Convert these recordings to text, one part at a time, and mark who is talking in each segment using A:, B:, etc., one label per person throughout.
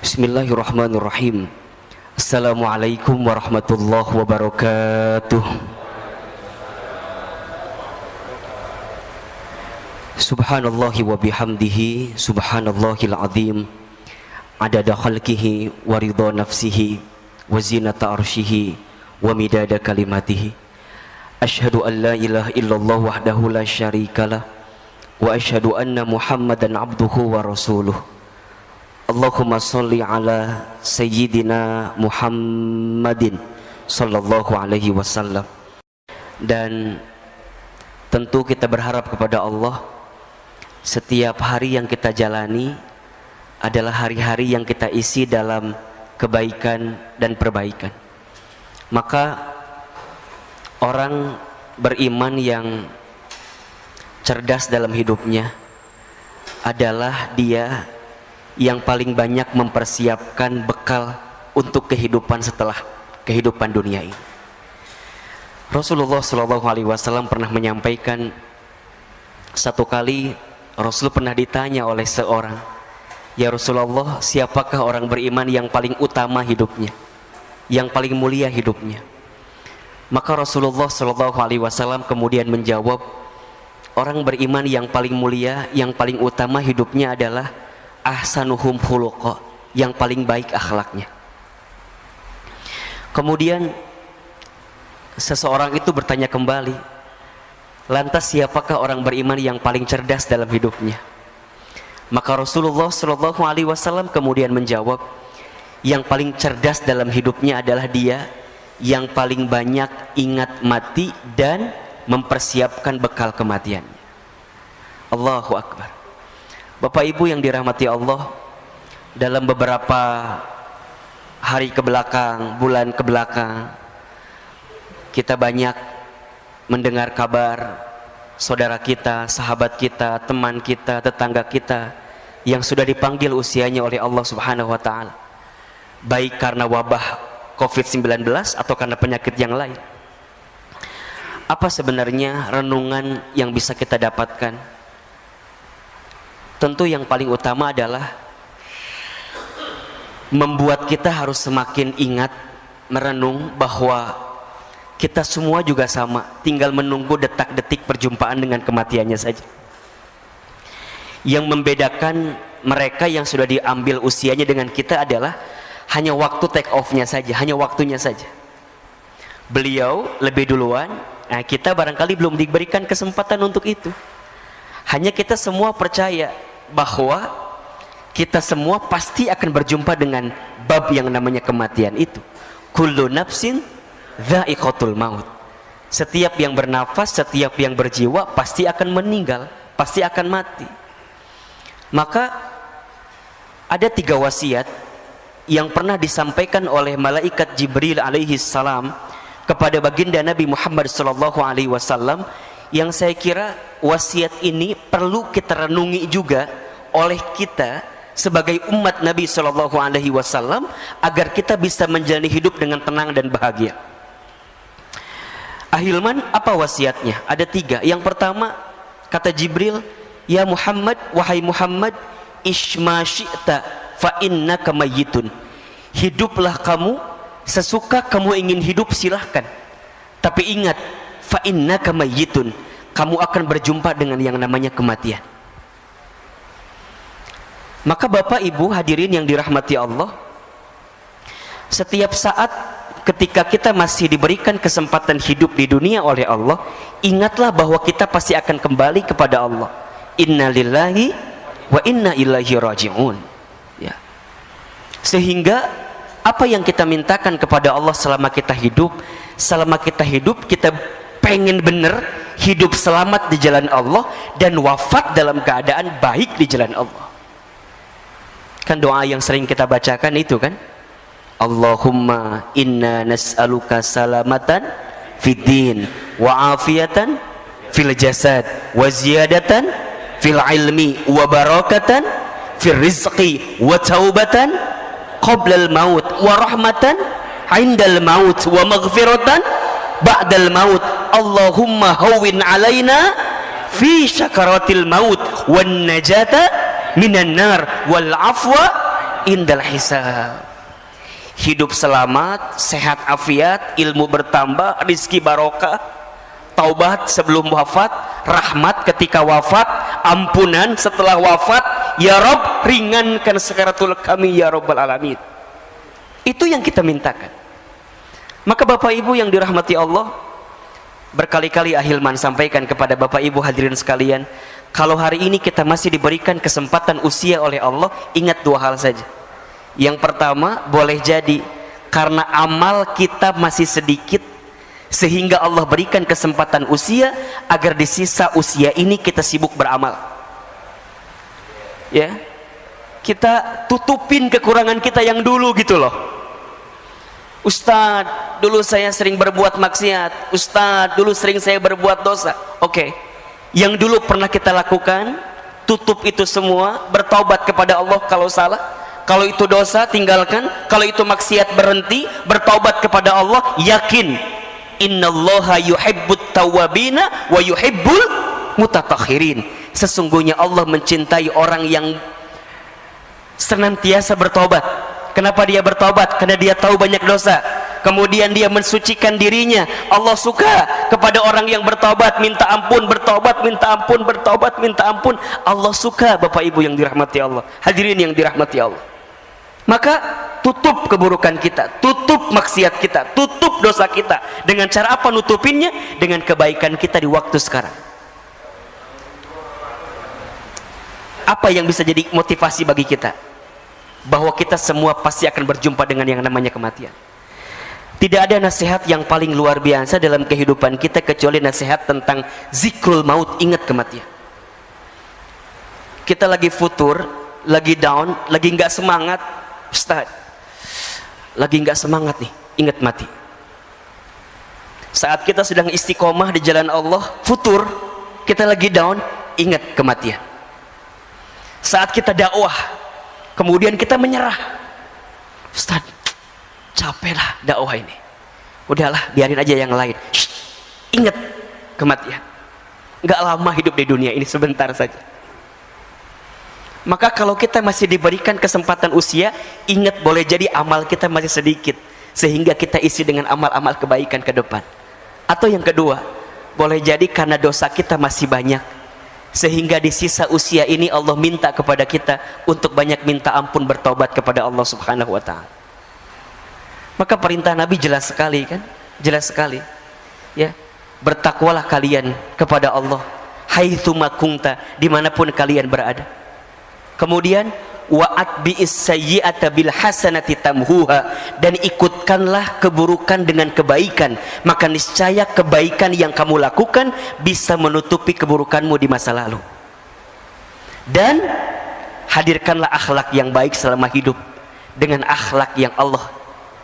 A: Bismillahirrahmanirrahim. Assalamualaikum warahmatullahi wabarakatuh. Subhanallahi wa bihamdihi, subhanallahil azim, adada khalqihi wa ridha nafsihi wa zinata arshihi wa midada kalimatihi. Asyhadu an la ilaha illallah wahdahu la syarikalah wa asyhadu anna Muhammadan abduhu wa rasuluh. Allahumma sholli ala sayyidina Muhammadin sallallahu alaihi wasallam. Dan tentu kita berharap kepada Allah, setiap hari yang kita jalani adalah hari-hari yang kita isi dalam kebaikan dan perbaikan. Maka orang beriman yang cerdas dalam hidupnya adalah dia yang paling banyak mempersiapkan bekal untuk kehidupan setelah kehidupan dunia ini. Rasulullah SAW pernah menyampaikan, satu kali Rasul pernah ditanya oleh seorang, "Ya Rasulullah, siapakah orang beriman yang paling utama hidupnya, yang paling mulia hidupnya?" Maka Rasulullah SAW kemudian menjawab, orang beriman yang paling mulia, yang paling utama hidupnya adalah ahsanuhum khuluqa, yang paling baik akhlaknya. Kemudian seseorang itu bertanya kembali, lantas siapakah orang beriman yang paling cerdas dalam hidupnya? Maka Rasulullah SAW kemudian menjawab, yang paling cerdas dalam hidupnya adalah dia yang paling banyak ingat mati dan mempersiapkan bekal kematiannya. Allahu Akbar. Bapak Ibu yang dirahmati Allah, dalam beberapa hari ke belakang, bulan ke belakang, kita banyak mendengar kabar saudara kita, sahabat kita, teman kita, tetangga kita yang sudah dipanggil usianya oleh Allah Subhanahu wa taala, baik karena wabah COVID-19 atau karena penyakit yang lain. Apa sebenarnya renungan yang bisa kita dapatkan? Tentu yang paling utama adalah membuat kita harus semakin ingat, merenung bahwa kita semua juga sama, tinggal menunggu detak-detik perjumpaan dengan kematiannya saja. Yang membedakan mereka yang sudah diambil usianya dengan kita adalah hanya waktu take off-nya saja, hanya waktunya saja. Beliau lebih duluan, kita barangkali belum diberikan kesempatan untuk itu. Hanya kita semua percaya bahwa kita semua pasti akan berjumpa dengan bab yang namanya kematian itu. Kullu nafsin dha'iqatul maut. Setiap yang bernafas, setiap yang berjiwa pasti akan meninggal, pasti akan mati. Maka ada 3 wasiat yang pernah disampaikan oleh malaikat Jibril alaihi salam kepada baginda Nabi Muhammad sallallahu alaihi wasallam, yang saya kira wasiat ini perlu kita renungi juga oleh kita sebagai umat Nabi sallallahu alaihi wasallam agar kita bisa menjalani hidup dengan tenang dan bahagia. Ahilman, apa wasiatnya? Ada 3. Yang pertama, kata Jibril, "Ya Muhammad, wahai Muhammad, ishma syi'ta fa innaka mayyitun." Hiduplah kamu sesuka kamu ingin hidup, silahkan. Tapi ingat, fa innaka mayyitun, kamu akan berjumpa dengan yang namanya kematian. Maka Bapak Ibu hadirin yang dirahmati Allah, setiap saat ketika kita masih diberikan kesempatan hidup di dunia oleh Allah, ingatlah bahwa kita pasti akan kembali kepada Allah. Inna lillahi wa inna ilaihi raji'un. Ya. Sehingga apa yang kita mintakan kepada Allah selama kita hidup, kita pengen benar hidup selamat di jalan Allah dan wafat dalam keadaan baik di jalan Allah. Kan doa yang sering kita bacakan itu kan, Allahumma inna nas'aluka salamatan fid din wa afiyatan fil jasad wa ziyadatan fil ilmi wa barakatan fil rizqi wa taubatan qabla al maut wa rahmatan indal maut wa maghfiratan ba'dal maut. Allahumma hawwin alaina fi syakaratil maut wan najata minan nar wal afwa indal hisab. Hidup selamat, sehat afiat, ilmu bertambah, rizki barokah, taubat sebelum wafat, rahmat ketika wafat, ampunan setelah wafat. Ya Rob, ringankan sakaratul kami ya Rabbal alamin. Itu yang kita mintakan. Maka Bapak Ibu yang dirahmati Allah, berkali-kali Ahilman sampaikan kepada Bapak Ibu hadirin sekalian, kalau hari ini kita masih diberikan kesempatan usia oleh Allah, ingat dua hal saja. Yang pertama, boleh jadi karena amal kita masih sedikit, sehingga Allah berikan kesempatan usia agar di sisa usia ini kita sibuk beramal. Ya, kita tutupin kekurangan kita yang dulu gitu loh. Ustadz, dulu saya sering berbuat maksiat. Ustadz, dulu sering saya berbuat dosa. Oke, yang dulu pernah kita lakukan, tutup itu semua, bertaubat kepada Allah kalau salah. Kalau itu dosa, tinggalkan. Kalau itu maksiat, berhenti, bertaubat kepada Allah. Yakin, innallaha yuhibbut tawwabina wa yuhibbul mutatahhirin. Sesungguhnya Allah mencintai orang yang senantiasa bertobat. Kenapa dia bertobat? Karena dia tahu banyak dosa, kemudian dia mensucikan dirinya. Allah suka kepada orang yang bertobat, minta ampun, bertobat, minta ampun, bertobat, minta ampun. Allah suka, Bapak Ibu yang dirahmati Allah, hadirin yang dirahmati Allah. Maka tutup keburukan kita, tutup maksiat kita, tutup dosa kita. Dengan cara apa nutupinnya? Dengan kebaikan kita di waktu sekarang. Apa yang bisa jadi motivasi bagi kita? Bahwa kita semua pasti akan berjumpa dengan yang namanya kematian. Tidak ada nasihat yang paling luar biasa dalam kehidupan kita kecuali nasihat tentang zikrul maut, ingat kematian. Kita lagi futur, lagi down, lagi nggak semangat, Ustaz, lagi nggak semangat nih, ingat mati. Saat kita sedang istiqomah di jalan Allah, futur, kita lagi down, ingat kematian. Saat kita dakwah, kemudian kita menyerah, Ustaz, capek lah dakwah ini, udahlah biarin aja yang lain. Shh, ingat kematian. Nggak lama hidup di dunia ini, sebentar saja. Maka kalau kita masih diberikan kesempatan usia, ingat boleh jadi amal kita masih sedikit, sehingga kita isi dengan amal-amal kebaikan ke depan. Atau yang kedua, boleh jadi karena dosa kita masih banyak, sehingga di sisa usia ini Allah minta kepada kita untuk banyak minta ampun, bertobat kepada Allah Subhanahu wa ta'ala. Maka perintah Nabi jelas sekali kan? Jelas sekali. Ya, bertakwalah kalian kepada Allah haitsuma kunta, dimanapun kalian berada. Kemudian wa'at bi'is sayyi'ata bil hasanati tamhuha, dan ikutkanlah keburukan dengan kebaikan, maka niscaya kebaikan yang kamu lakukan bisa menutupi keburukanmu di masa lalu. Dan hadirkanlah akhlak yang baik selama hidup dengan akhlak yang Allah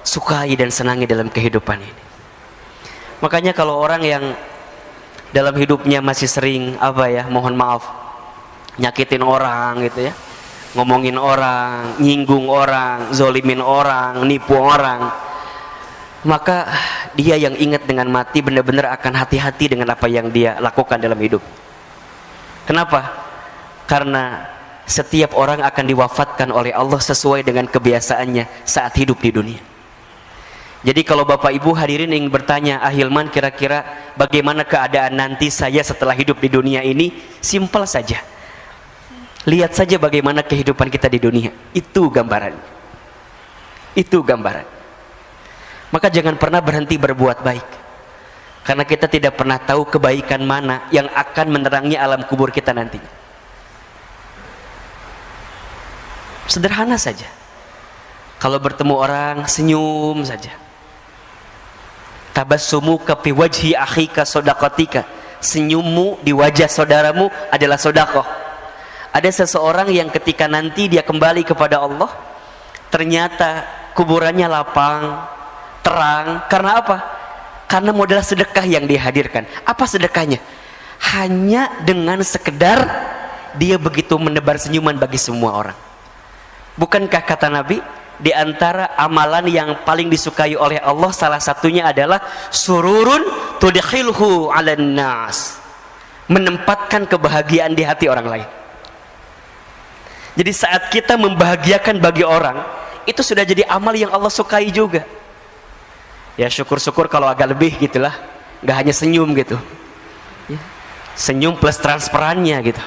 A: sukai dan senangi dalam kehidupan ini. Makanya kalau orang yang dalam hidupnya masih sering mohon maaf, nyakitin orang gitu ya, ngomongin orang, nyinggung orang, zolimin orang, nipu orang, maka dia yang ingat dengan mati benar-benar akan hati-hati dengan apa yang dia lakukan dalam hidup. Kenapa? Karena setiap orang akan diwafatkan oleh Allah sesuai dengan kebiasaannya saat hidup di dunia. Jadi kalau Bapak Ibu hadirin ingin bertanya, Ahilman kira-kira bagaimana keadaan nanti saya setelah hidup di dunia ini? Simpel saja, lihat saja bagaimana kehidupan kita di dunia. Itu gambaran. Itu gambaran. Maka jangan pernah berhenti berbuat baik, karena kita tidak pernah tahu kebaikan mana yang akan menerangi alam kubur kita nantinya. Sederhana saja. Kalau bertemu orang, senyum saja. Tabassumuka fi wajhi akhika shadaqatika. Senyummu di wajah saudaramu adalah sedekah. Ada seseorang yang ketika nanti dia kembali kepada Allah, ternyata kuburannya lapang, terang. Karena apa? Karena modal sedekah yang dihadirkan. Apa sedekahnya? Hanya dengan sekedar dia begitu menebar senyuman bagi semua orang. Bukankah kata Nabi, di antara amalan yang paling disukai oleh Allah salah satunya adalah sururun tudkhilhu 'alan nas, menempatkan kebahagiaan di hati orang lain. Jadi saat kita membahagiakan bagi orang, itu sudah jadi amal yang Allah sukai juga. Ya syukur-syukur kalau agak lebih gitulah, nggak hanya senyum gitu ya. Senyum plus transferannya gitu.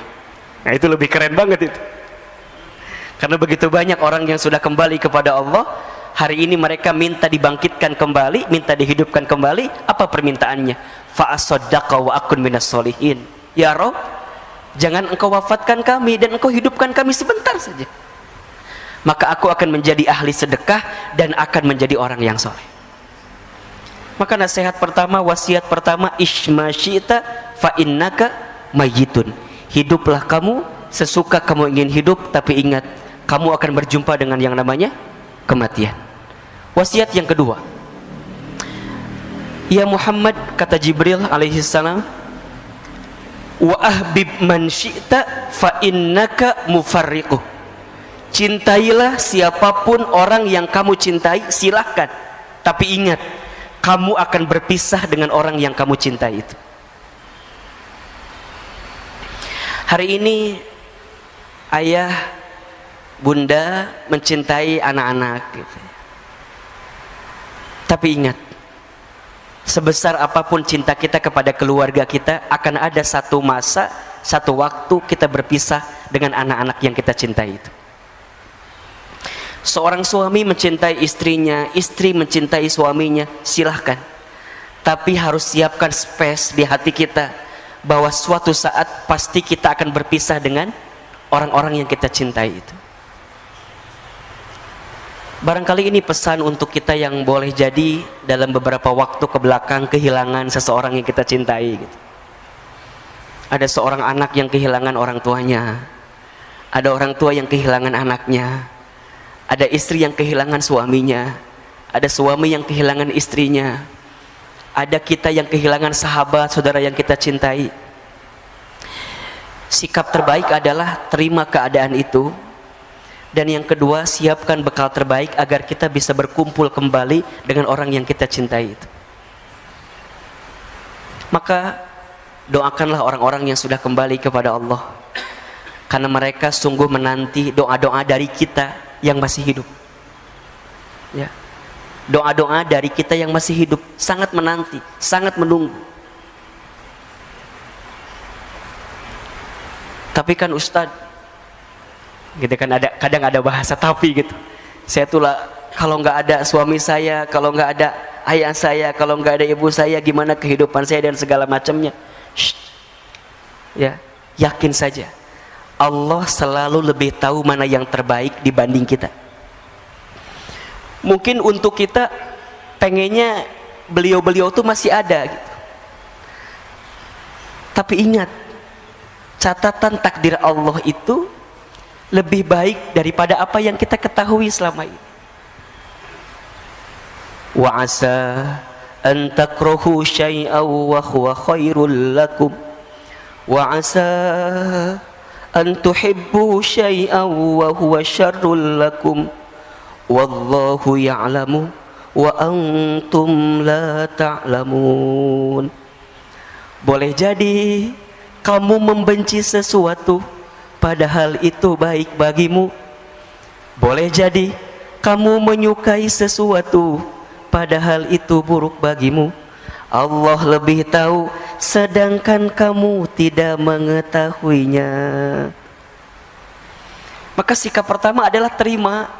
A: Nah itu lebih keren banget itu. Karena begitu banyak orang yang sudah kembali kepada Allah, hari ini mereka minta dibangkitkan kembali, minta dihidupkan kembali. Apa permintaannya? Fa'asaddaqa wa akun minas solihin. Ya Rabb, jangan engkau wafatkan kami dan engkau hidupkan kami sebentar saja, maka aku akan menjadi ahli sedekah dan akan menjadi orang yang soleh. Maka nasihat pertama, wasiat pertama, ishma syi'ta fa innaka mayyitun. Hiduplah kamu sesuka kamu ingin hidup, tapi ingat kamu akan berjumpa dengan yang namanya kematian. Wasiat yang kedua, ya Muhammad, kata Jibril alaihi salam, wa ahbib man syi'ta fa innaka mufarriquh. Cintailah siapapun orang yang kamu cintai, silahkan, tapi ingat kamu akan berpisah dengan orang yang kamu cintai itu. Hari ini ayah, bunda mencintai anak-anak gitu. Tapi ingat, sebesar apapun cinta kita kepada keluarga kita, akan ada satu masa, satu waktu kita berpisah dengan anak-anak yang kita cintai itu. Seorang suami mencintai istrinya, istri mencintai suaminya, silahkan. Tapi harus siapkan space di hati kita, bahwa suatu saat pasti kita akan berpisah dengan orang-orang yang kita cintai itu. Barangkali ini pesan untuk kita yang boleh jadi dalam beberapa waktu kebelakang kehilangan seseorang yang kita cintai gitu. Ada seorang anak yang kehilangan orang tuanya, ada orang tua yang kehilangan anaknya, ada istri yang kehilangan suaminya, ada suami yang kehilangan istrinya, ada kita yang kehilangan sahabat, saudara yang kita cintai. Sikap terbaik adalah terima keadaan itu. Dan yang kedua, siapkan bekal terbaik agar kita bisa berkumpul kembali dengan orang yang kita cintai itu. Maka doakanlah orang-orang yang sudah kembali kepada Allah, karena mereka sungguh menanti doa-doa dari kita yang masih hidup ya. Doa-doa dari kita yang masih hidup sangat menanti, sangat menunggu. Tapi kan Ustadz, gitu kan, ada kadang ada bahasa tapi gitu. Saya tuh lah, kalau nggak ada suami saya, kalau nggak ada ayah saya, kalau nggak ada ibu saya, gimana kehidupan saya dan segala macamnya. Ya, yakin saja, Allah selalu lebih tahu mana yang terbaik dibanding kita. Mungkin untuk kita pengennya beliau-beliau tuh masih ada gitu. Tapi ingat, catatan takdir Allah itu lebih baik daripada apa yang kita ketahui selama ini. Wa asa an takrahu syai'an wa huwa khairul lakum wa asa an tuhibbu syai'an wa huwa syarrul lakum wallahu ya'lamu wa antum la ta'lamun. Boleh jadi kamu membenci sesuatu padahal itu baik bagimu. Boleh jadi kamu menyukai sesuatu padahal itu buruk bagimu. Allah lebih tahu, sedangkan kamu tidak mengetahuinya. Maka sikap pertama adalah terima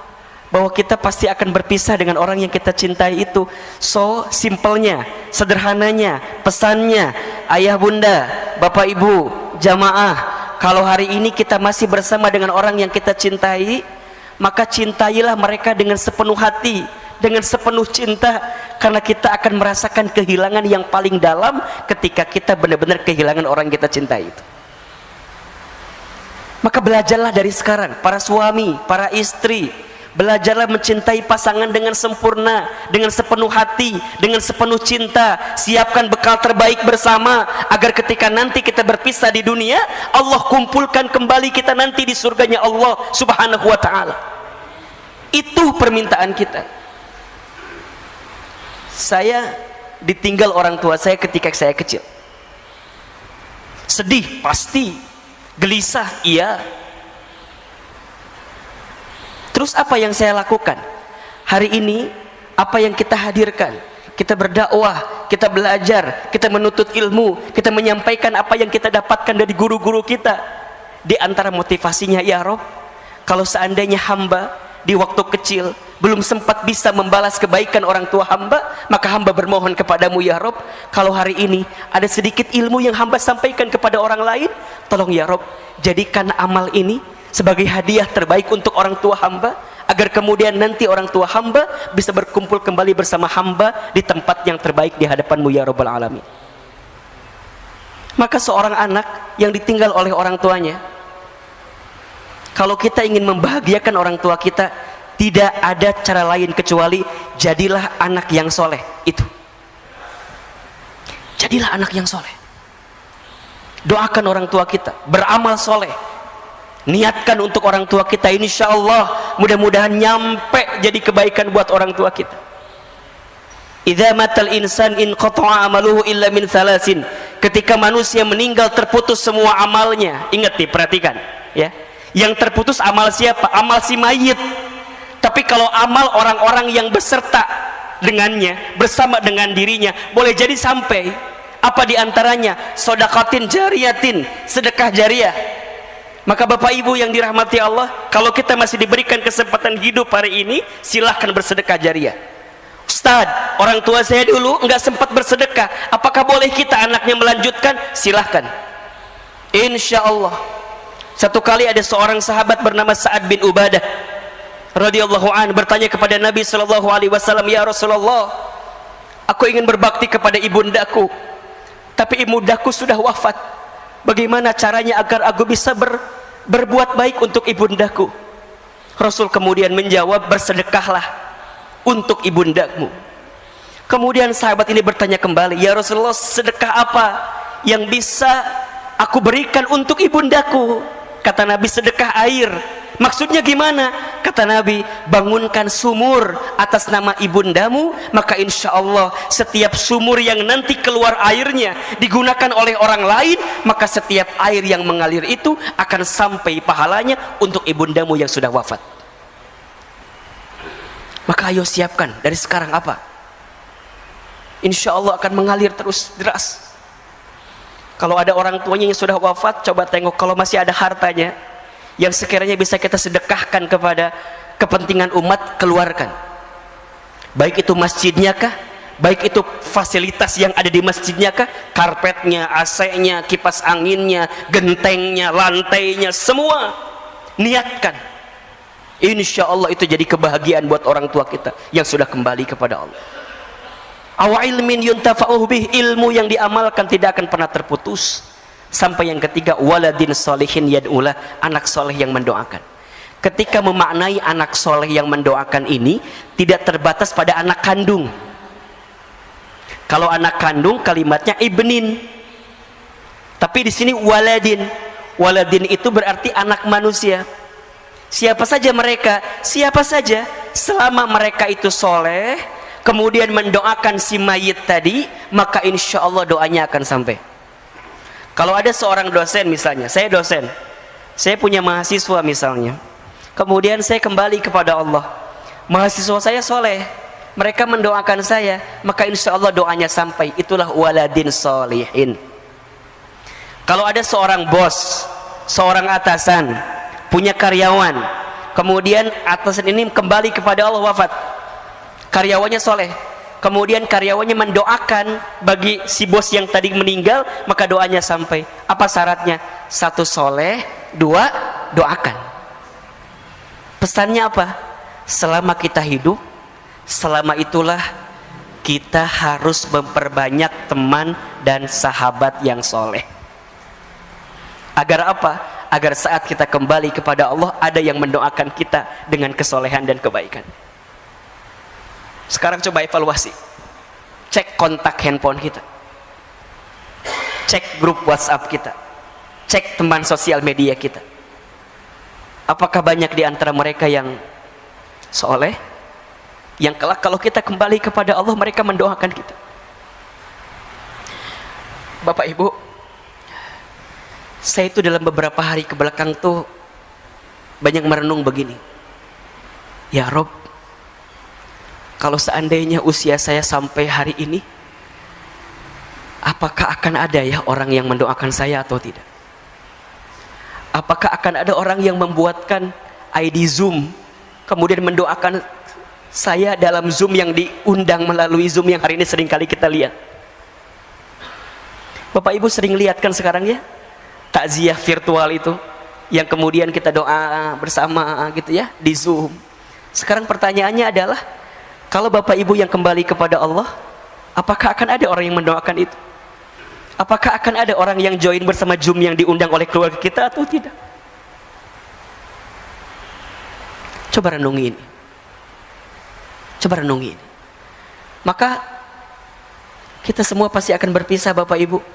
A: bahwa kita pasti akan berpisah dengan orang yang kita cintai itu. So simpelnya, sederhananya, pesannya, ayah bunda, bapak ibu, jamaah, kalau hari ini kita masih bersama dengan orang yang kita cintai, maka cintailah mereka dengan sepenuh hati, dengan sepenuh cinta, karena kita akan merasakan kehilangan yang paling dalam ketika kita benar-benar kehilangan orang yang kita cintai itu. Maka belajarlah dari sekarang, para suami, para istri, belajarlah mencintai pasangan dengan sempurna, dengan sepenuh hati, dengan sepenuh cinta. Siapkan bekal terbaik bersama, agar ketika nanti kita berpisah di dunia, Allah kumpulkan kembali kita nanti di surganya Allah subhanahu wa ta'ala. Itu permintaan kita. Saya ditinggal orang tua saya ketika saya kecil. Sedih, pasti. Gelisah, iya. Terus apa yang saya lakukan? Hari ini apa yang kita hadirkan? Kita berdakwah, kita belajar, kita menuntut ilmu, kita menyampaikan apa yang kita dapatkan dari guru-guru kita. Di antara motivasinya, ya Rob, kalau seandainya hamba di waktu kecil belum sempat bisa membalas kebaikan orang tua hamba, maka hamba bermohon kepadamu, ya Rob, kalau hari ini ada sedikit ilmu yang hamba sampaikan kepada orang lain, tolong ya Rob, jadikan amal ini sebagai hadiah terbaik untuk orang tua hamba, agar kemudian nanti orang tua hamba bisa berkumpul kembali bersama hamba di tempat yang terbaik di hadapanmu, ya Rabbal Alamin. Maka seorang anak yang ditinggal oleh orang tuanya, kalau kita ingin membahagiakan orang tua kita, tidak ada cara lain kecuali jadilah anak yang soleh. Itu, jadilah anak yang soleh. Doakan orang tua kita, beramal soleh, niatkan untuk orang tua kita, insya Allah mudah-mudahan nyampe jadi kebaikan buat orang tua kita. Idza matal insan in qata'a amaluhu illa min thalasin. Ketika manusia meninggal terputus semua amalnya. Ingat nih, perhatikan ya. Yang terputus amal siapa? Amal si mayit. Tapi kalau amal orang-orang yang beserta dengannya, bersama dengan dirinya, boleh jadi sampai. Apa diantaranya? Sodakatin jariyatin, sedekah jariah. Maka Bapak Ibu yang dirahmati Allah, kalau kita masih diberikan kesempatan hidup hari ini, silahkan bersedekah jariah. Ustaz, orang tua saya dulu enggak sempat bersedekah, apakah boleh kita anaknya melanjutkan? Silahkan, insya Allah. Satu kali ada seorang sahabat bernama Sa'ad bin Ubadah radhiyallahu an bertanya kepada Nabi SAW, ya Rasulullah, aku ingin berbakti kepada ibundaku, tapi ibundaku sudah wafat. Bagaimana caranya agar aku bisa berbuat baik untuk ibundaku? Rasul kemudian menjawab, bersedekahlah untuk ibundamu. Kemudian sahabat ini bertanya kembali, ya Rasulullah, sedekah apa yang bisa aku berikan untuk ibundaku? Kata Nabi, sedekah air. Maksudnya gimana? Kata Nabi, bangunkan sumur atas nama ibundamu, maka insya Allah setiap sumur yang nanti keluar airnya digunakan oleh orang lain, maka setiap air yang mengalir itu akan sampai pahalanya untuk ibundamu yang sudah wafat. Maka ayo siapkan dari sekarang apa? Insya Allah akan mengalir terus deras. Kalau ada orang tuanya yang sudah wafat, coba tengok, kalau masih ada hartanya yang sekiranya bisa kita sedekahkan kepada kepentingan umat, keluarkan. Baik itu masjidnya kah, baik itu fasilitas yang ada di masjidnya kah, karpetnya, AC-nya, kipas anginnya, gentengnya, lantainya, semua niatkan. Insya Allah itu jadi kebahagiaan buat orang tua kita yang sudah kembali kepada Allah. Aw ilmin yuntafa'uh bih, ilmu yang diamalkan tidak akan pernah terputus. Sampai yang ketiga, waladin solihin yad'ulah, anak soleh yang mendoakan. Ketika memaknai anak soleh yang mendoakan ini, tidak terbatas pada anak kandung. Kalau anak kandung kalimatnya ibnin, tapi di sini waladin. Waladin itu berarti anak manusia. Siapa saja mereka? Siapa saja, selama mereka itu soleh, kemudian mendoakan si mayit tadi, maka insya Allah doanya akan sampai. Kalau ada seorang dosen misalnya, saya dosen, saya punya mahasiswa misalnya, kemudian saya kembali kepada Allah, mahasiswa saya soleh, mereka mendoakan saya, maka insya Allah doanya sampai. Itulah waladin solihin. Kalau ada seorang bos, seorang atasan, punya karyawan, kemudian atasan ini kembali kepada Allah, wafat, karyawannya soleh, kemudian karyawannya mendoakan bagi si bos yang tadi meninggal, maka doanya sampai. Apa syaratnya? Satu, soleh; dua, doakan. Pesannya apa? Selama kita hidup, selama itulah kita harus memperbanyak teman dan sahabat yang soleh. Agar apa? Agar saat kita kembali kepada Allah, ada yang mendoakan kita dengan kesolehan dan kebaikan. Sekarang coba evaluasi, cek kontak handphone kita, cek grup WhatsApp kita, cek teman sosial media kita. Apakah banyak di antara mereka yang soleh, yang kelak kalau kita kembali kepada Allah mereka mendoakan kita? Bapak Ibu, saya itu dalam beberapa hari ke belakang tuh banyak merenung begini. Ya Rob, kalau seandainya usia saya sampai hari ini, apakah akan ada ya orang yang mendoakan saya atau tidak? Apakah akan ada orang yang membuatkan ID Zoom kemudian mendoakan saya dalam Zoom yang diundang melalui Zoom yang hari ini sering kali kita lihat? Bapak Ibu sering lihat kan sekarang ya, takziah virtual itu yang kemudian kita doa bersama gitu ya di Zoom. Sekarang pertanyaannya adalah, kalau Bapak Ibu yang kembali kepada Allah, apakah akan ada orang yang mendoakan itu? Apakah akan ada orang yang join bersama Zoom yang diundang oleh keluarga kita atau tidak? Coba renungi ini. Coba renungi ini. Maka kita semua pasti akan berpisah Bapak Ibu.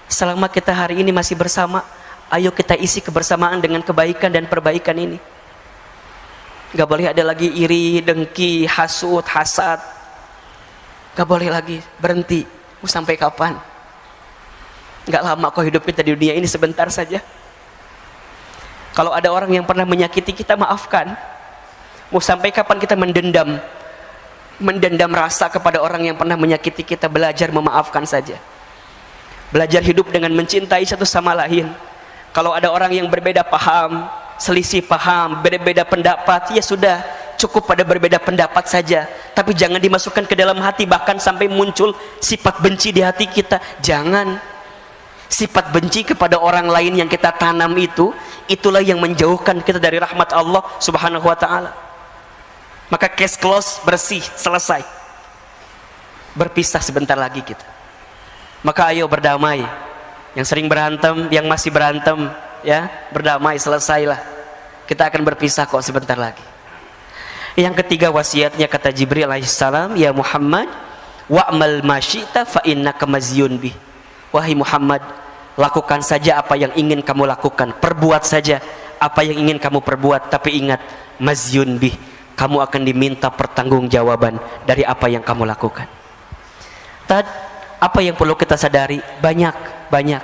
A: Selama kita hari ini masih bersama, ayo kita isi kebersamaan dengan kebaikan dan perbaikan ini. Gak boleh ada lagi iri, dengki, hasud, hasad. Gak boleh lagi, berhenti. Mau sampai kapan? Gak lama kok hidup kita di dunia ini, sebentar saja. Kalau ada orang yang pernah menyakiti kita, maafkan. Mau sampai kapan kita mendendam rasa kepada orang yang pernah menyakiti kita? Belajar memaafkan saja. Belajar hidup dengan mencintai satu sama lain. Kalau ada orang yang berbeda paham, selisih paham, berbeda pendapat, ya sudah, cukup pada berbeda pendapat saja. Tapi jangan dimasukkan ke dalam hati, bahkan sampai muncul sifat benci di hati kita. Jangan. Sifat benci kepada orang lain yang kita tanam itu, itulah yang menjauhkan kita dari rahmat Allah Subhanahu wa ta'ala. Maka case close, bersih, selesai. Berpisah sebentar lagi kita. Maka ayo berdamai. Yang sering berantem, yang masih berantem, ya, berdamai, selesailah. Kita akan berpisah kok sebentar lagi. Yang ketiga wasiatnya, kata Jibril alaihissalam, ya Muhammad, wa'mal ma syi'ta fa innaka mazyun bih. Wahai Muhammad, lakukan saja apa yang ingin kamu lakukan, perbuat saja apa yang ingin kamu perbuat, tapi ingat, mazyun bih, kamu akan diminta pertanggungjawaban dari apa yang kamu lakukan. Apa yang perlu kita sadari? Banyak.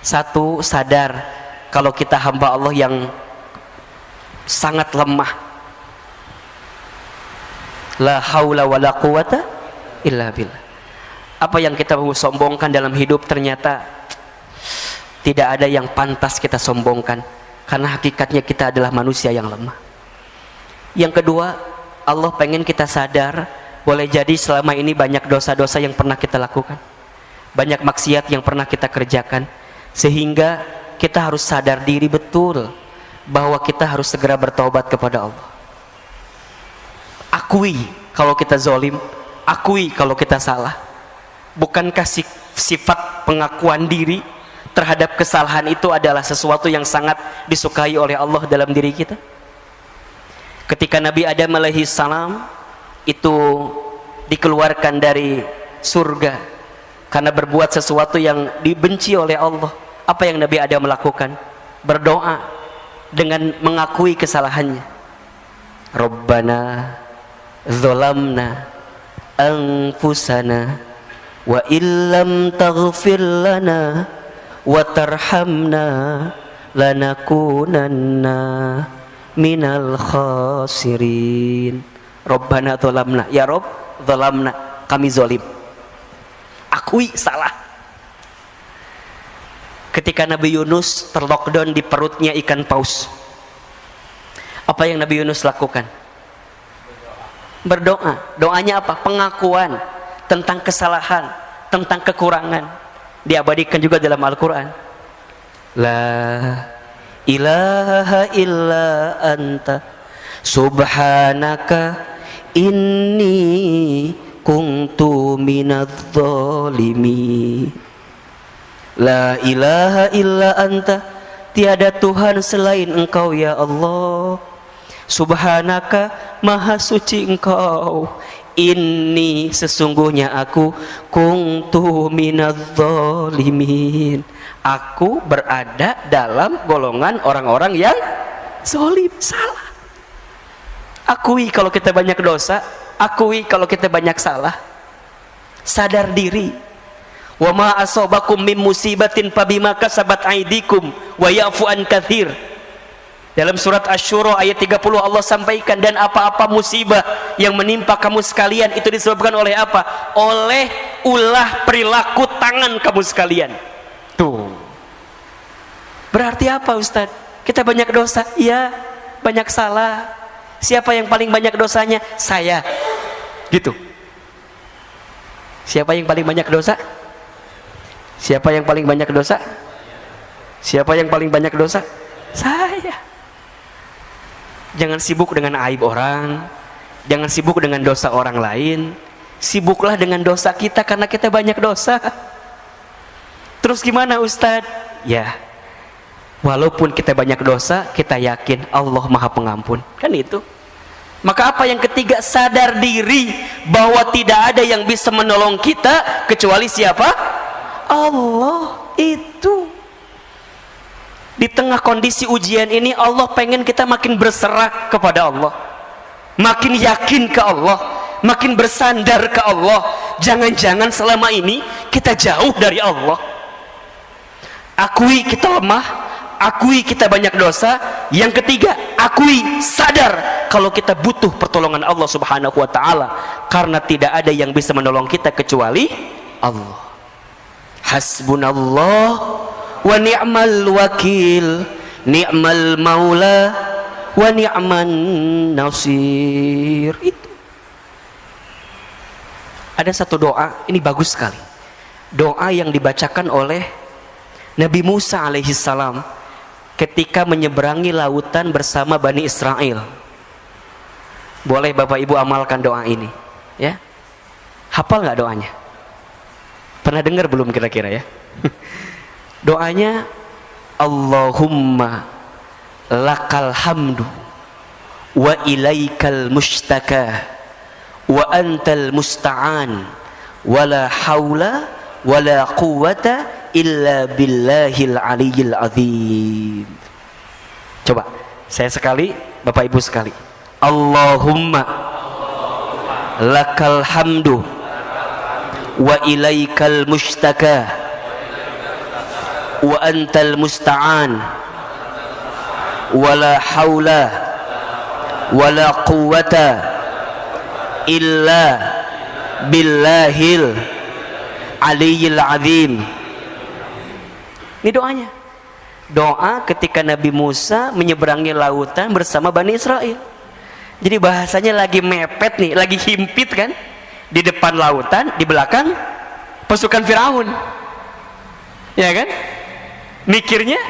A: Satu, sadar kalau kita hamba Allah yang sangat lemah. La haula wala quwata illa billah. Apa yang kita sombongkan dalam hidup ternyata tidak ada yang pantas kita sombongkan, karena hakikatnya kita adalah manusia yang lemah. Yang kedua, Allah pengen kita sadar, boleh jadi selama ini banyak dosa-dosa yang pernah kita lakukan, banyak maksiat yang pernah kita kerjakan, sehingga kita harus sadar diri betul bahwa kita harus segera bertobat kepada Allah. Akui kalau kita zolim, akui kalau kita salah. Bukankah sifat pengakuan diri terhadap kesalahan itu adalah sesuatu yang sangat disukai oleh Allah dalam diri kita? Ketika Nabi Adam alaihi salam itu dikeluarkan dari surga karena berbuat sesuatu yang dibenci oleh Allah, apa yang Nabi Adam melakukan? Berdoa dengan mengakui kesalahannya. Rabbana dzalamna anfusana wa illam taghfir lana wa tarhamna lanakunanna minal khasirin. Rabbana dzalamna, ya Rabb, dzalamna, kami zalim. Akui salah. Ketika Nabi Yunus terlockdown di perutnya ikan paus, apa yang Nabi Yunus lakukan? Berdoa. Doanya apa? Pengakuan tentang kesalahan, tentang kekurangan. Diabadikan juga dalam Al-Quran. La ilaha illa anta subhanaka inni kuntu minadz zalimin. La ilaha illa anta, tiada Tuhan selain engkau ya Allah. Subhanaka, maha suci engkau. Inni, sesungguhnya aku, kuntu minadz zalimin, aku berada dalam golongan orang-orang yang zalim, salah. Akui kalau kita banyak dosa, akui kalau kita banyak salah. Sadar diri. Wa ma asabakum min musibatin fabima kasabat aydikum wa ya'fu an katsir. Dalam surat Asy-Syura ayat 30 Allah sampaikan, dan apa-apa musibah yang menimpa kamu sekalian itu disebabkan oleh apa? Oleh ulah perilaku tangan kamu sekalian. Tuh. Berarti apa Ustaz? Kita banyak dosa? Iya, banyak salah. Siapa yang paling banyak dosanya? Saya. Gitu. Siapa yang paling banyak dosa? Siapa yang paling banyak dosa? Siapa yang paling banyak dosa? Saya. Jangan sibuk dengan aib orang, jangan sibuk dengan dosa orang lain, sibuklah dengan dosa kita karena kita banyak dosa. Terus gimana Ustadz? Ya, walaupun kita banyak dosa, kita yakin Allah Maha Pengampun, kan itu. Maka apa yang ketiga? Sadar diri bahwa tidak ada yang bisa menolong kita kecuali siapa? Allah. Itu. Di tengah kondisi ujian ini Allah pengen kita makin berserah kepada Allah, makin yakin ke Allah, makin bersandar ke Allah. Jangan-jangan selama ini kita jauh dari Allah. Akui kita lemah, akui kita banyak dosa. Yang ketiga, akui, sadar kalau kita butuh pertolongan Allah Subhanahu wa ta'ala, karena tidak ada yang bisa menolong kita kecuali Allah. Hasbunallah wa ni'mal wakil, ni'mal maula wa ni'man nasir. Itu ada satu doa, ini bagus sekali, doa yang dibacakan oleh Nabi Musa alaihissalam ketika menyeberangi lautan bersama Bani Israel. Boleh Bapak Ibu amalkan doa ini, ya. Hafal nggak doanya? Pernah dengar belum kira-kira ya? Doanya, Allahumma lakal hamdu wa ilaikal mustaka wa antal musta'an wala hawla wala quwwata illa billahil aliyyil azim. Coba saya sekali, Bapak Ibu sekali. Allahumma lakal hamdu wa ilaikal mustaka wa antal musta'an wala hawla wala quwwata illa billahil aliyyil azim. Ini doanya, doa ketika Nabi Musa menyeberangi lautan bersama Bani Israel. Jadi bahasanya lagi mepet nih, lagi himpit kan, di depan lautan, di belakang pasukan Firaun, ya kan? Mikirnya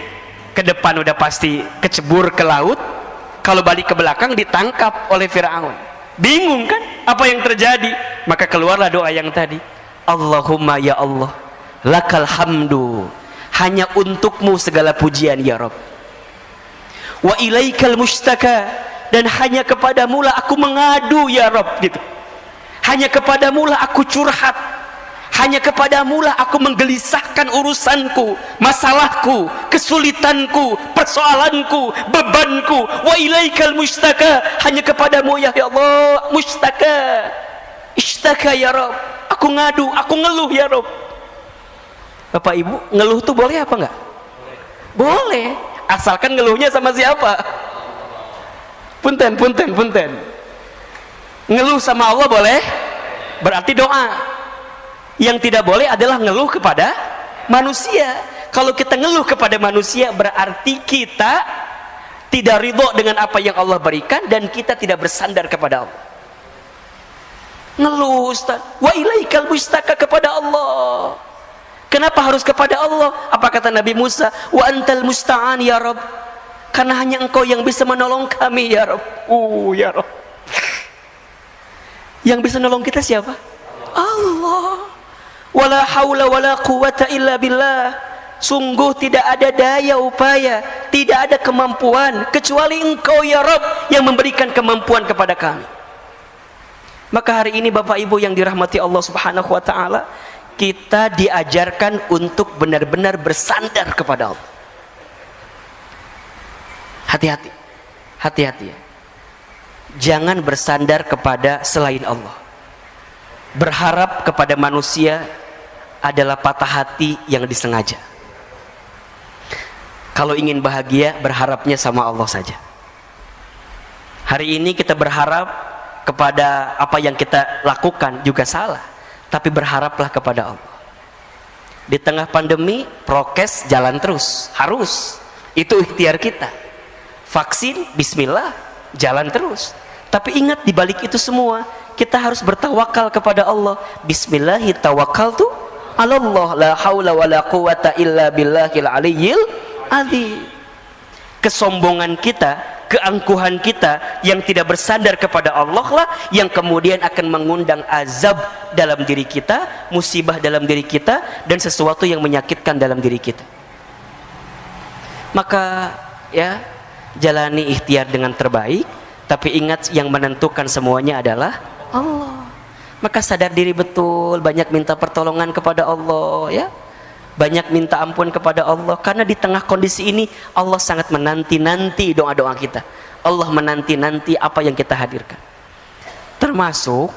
A: ke depan udah pasti kecebur ke laut, kalau balik ke belakang ditangkap oleh Firaun. Bingung kan apa yang terjadi? Maka keluarlah doa yang tadi, Allahumma ya Allah, lakal hamdu, hanya untukmu segala pujian ya Rabb, wa ilaikal mustaka, dan hanya kepadamu lah aku mengadu ya Rabb, gitu. Hanya kepadamu lah aku curhat, hanya kepadamu lah aku menggelisahkan urusanku, masalahku, kesulitanku, persoalanku, bebanku. Wa ilaikal mustaka, hanya kepadamu ya Allah, mustaka, ishtaka ya Rabb, aku ngadu, aku ngeluh ya Rabb. Bapak Ibu, ngeluh tuh boleh apa enggak? Boleh, asalkan ngeluhnya sama siapa? Punten. Ngeluh sama Allah boleh, berarti doa. Yang tidak boleh adalah ngeluh kepada manusia. Kalau kita ngeluh kepada manusia, berarti kita tidak ridho dengan apa yang Allah berikan, dan kita tidak bersandar kepada Allah. Ngeluh Ustaz, wa ilaikal mustaka, kepada Allah. Kenapa harus kepada Allah? Apa kata Nabi Musa? Wa antal musta'an ya Rabb, karena hanya engkau yang bisa menolong kami ya Rabb. Ya Rabb, yang bisa menolong kita siapa? Allah. Wala haula wala quwwata illa billah, sungguh tidak ada daya upaya, tidak ada kemampuan kecuali engkau ya Rabb yang memberikan kemampuan kepada kami. Maka hari ini Bapak Ibu yang dirahmati Allah Subhanahu wa ta'ala, kita diajarkan untuk benar-benar bersandar kepada Allah. Hati-hati, hati-hati ya. Jangan bersandar kepada selain Allah. Berharap kepada manusia adalah patah hati yang disengaja. Kalau ingin bahagia, berharapnya sama Allah saja. Hari ini kita berharap kepada apa yang kita lakukan juga salah, tapi berharaplah kepada Allah. Di tengah pandemi, prokes jalan terus, harus. Itu ikhtiar kita. Vaksin, bismillah, jalan terus. Tapi ingat, di balik itu semua, kita harus bertawakal kepada Allah. Bismillahi tawakkaltu 'alallah, la haula wala quwata illa billahil aliyyil azim. Kesombongan kita, keangkuhan kita yang tidak bersandar kepada Allah lah yang kemudian akan mengundang azab dalam diri kita, musibah dalam diri kita, dan sesuatu yang menyakitkan dalam diri kita. Maka ya, jalani ikhtiar dengan terbaik, tapi ingat yang menentukan semuanya adalah Allah. Maka sadar diri betul, banyak minta pertolongan kepada Allah ya. Banyak minta ampun kepada Allah, karena di tengah kondisi ini Allah sangat menanti-nanti doa-doa kita. Allah menanti-nanti apa yang kita hadirkan. Termasuk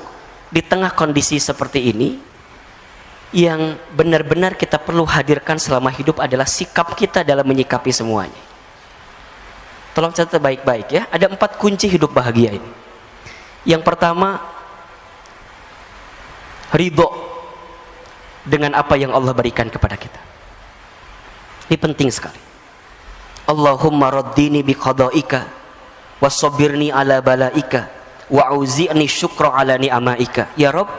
A: di tengah kondisi seperti ini, yang benar-benar kita perlu hadirkan selama hidup adalah sikap kita dalam menyikapi semuanya. Tolong catat baik-baik ya. Ada 4 kunci hidup bahagia ini. Yang pertama, ridho dengan apa yang Allah berikan kepada kita. Ini penting sekali. Allahumma raddini biqada'ika wasobirni ala bala'ika wa'uzi'ni syukra ala ni'amaika. Ya Rabb,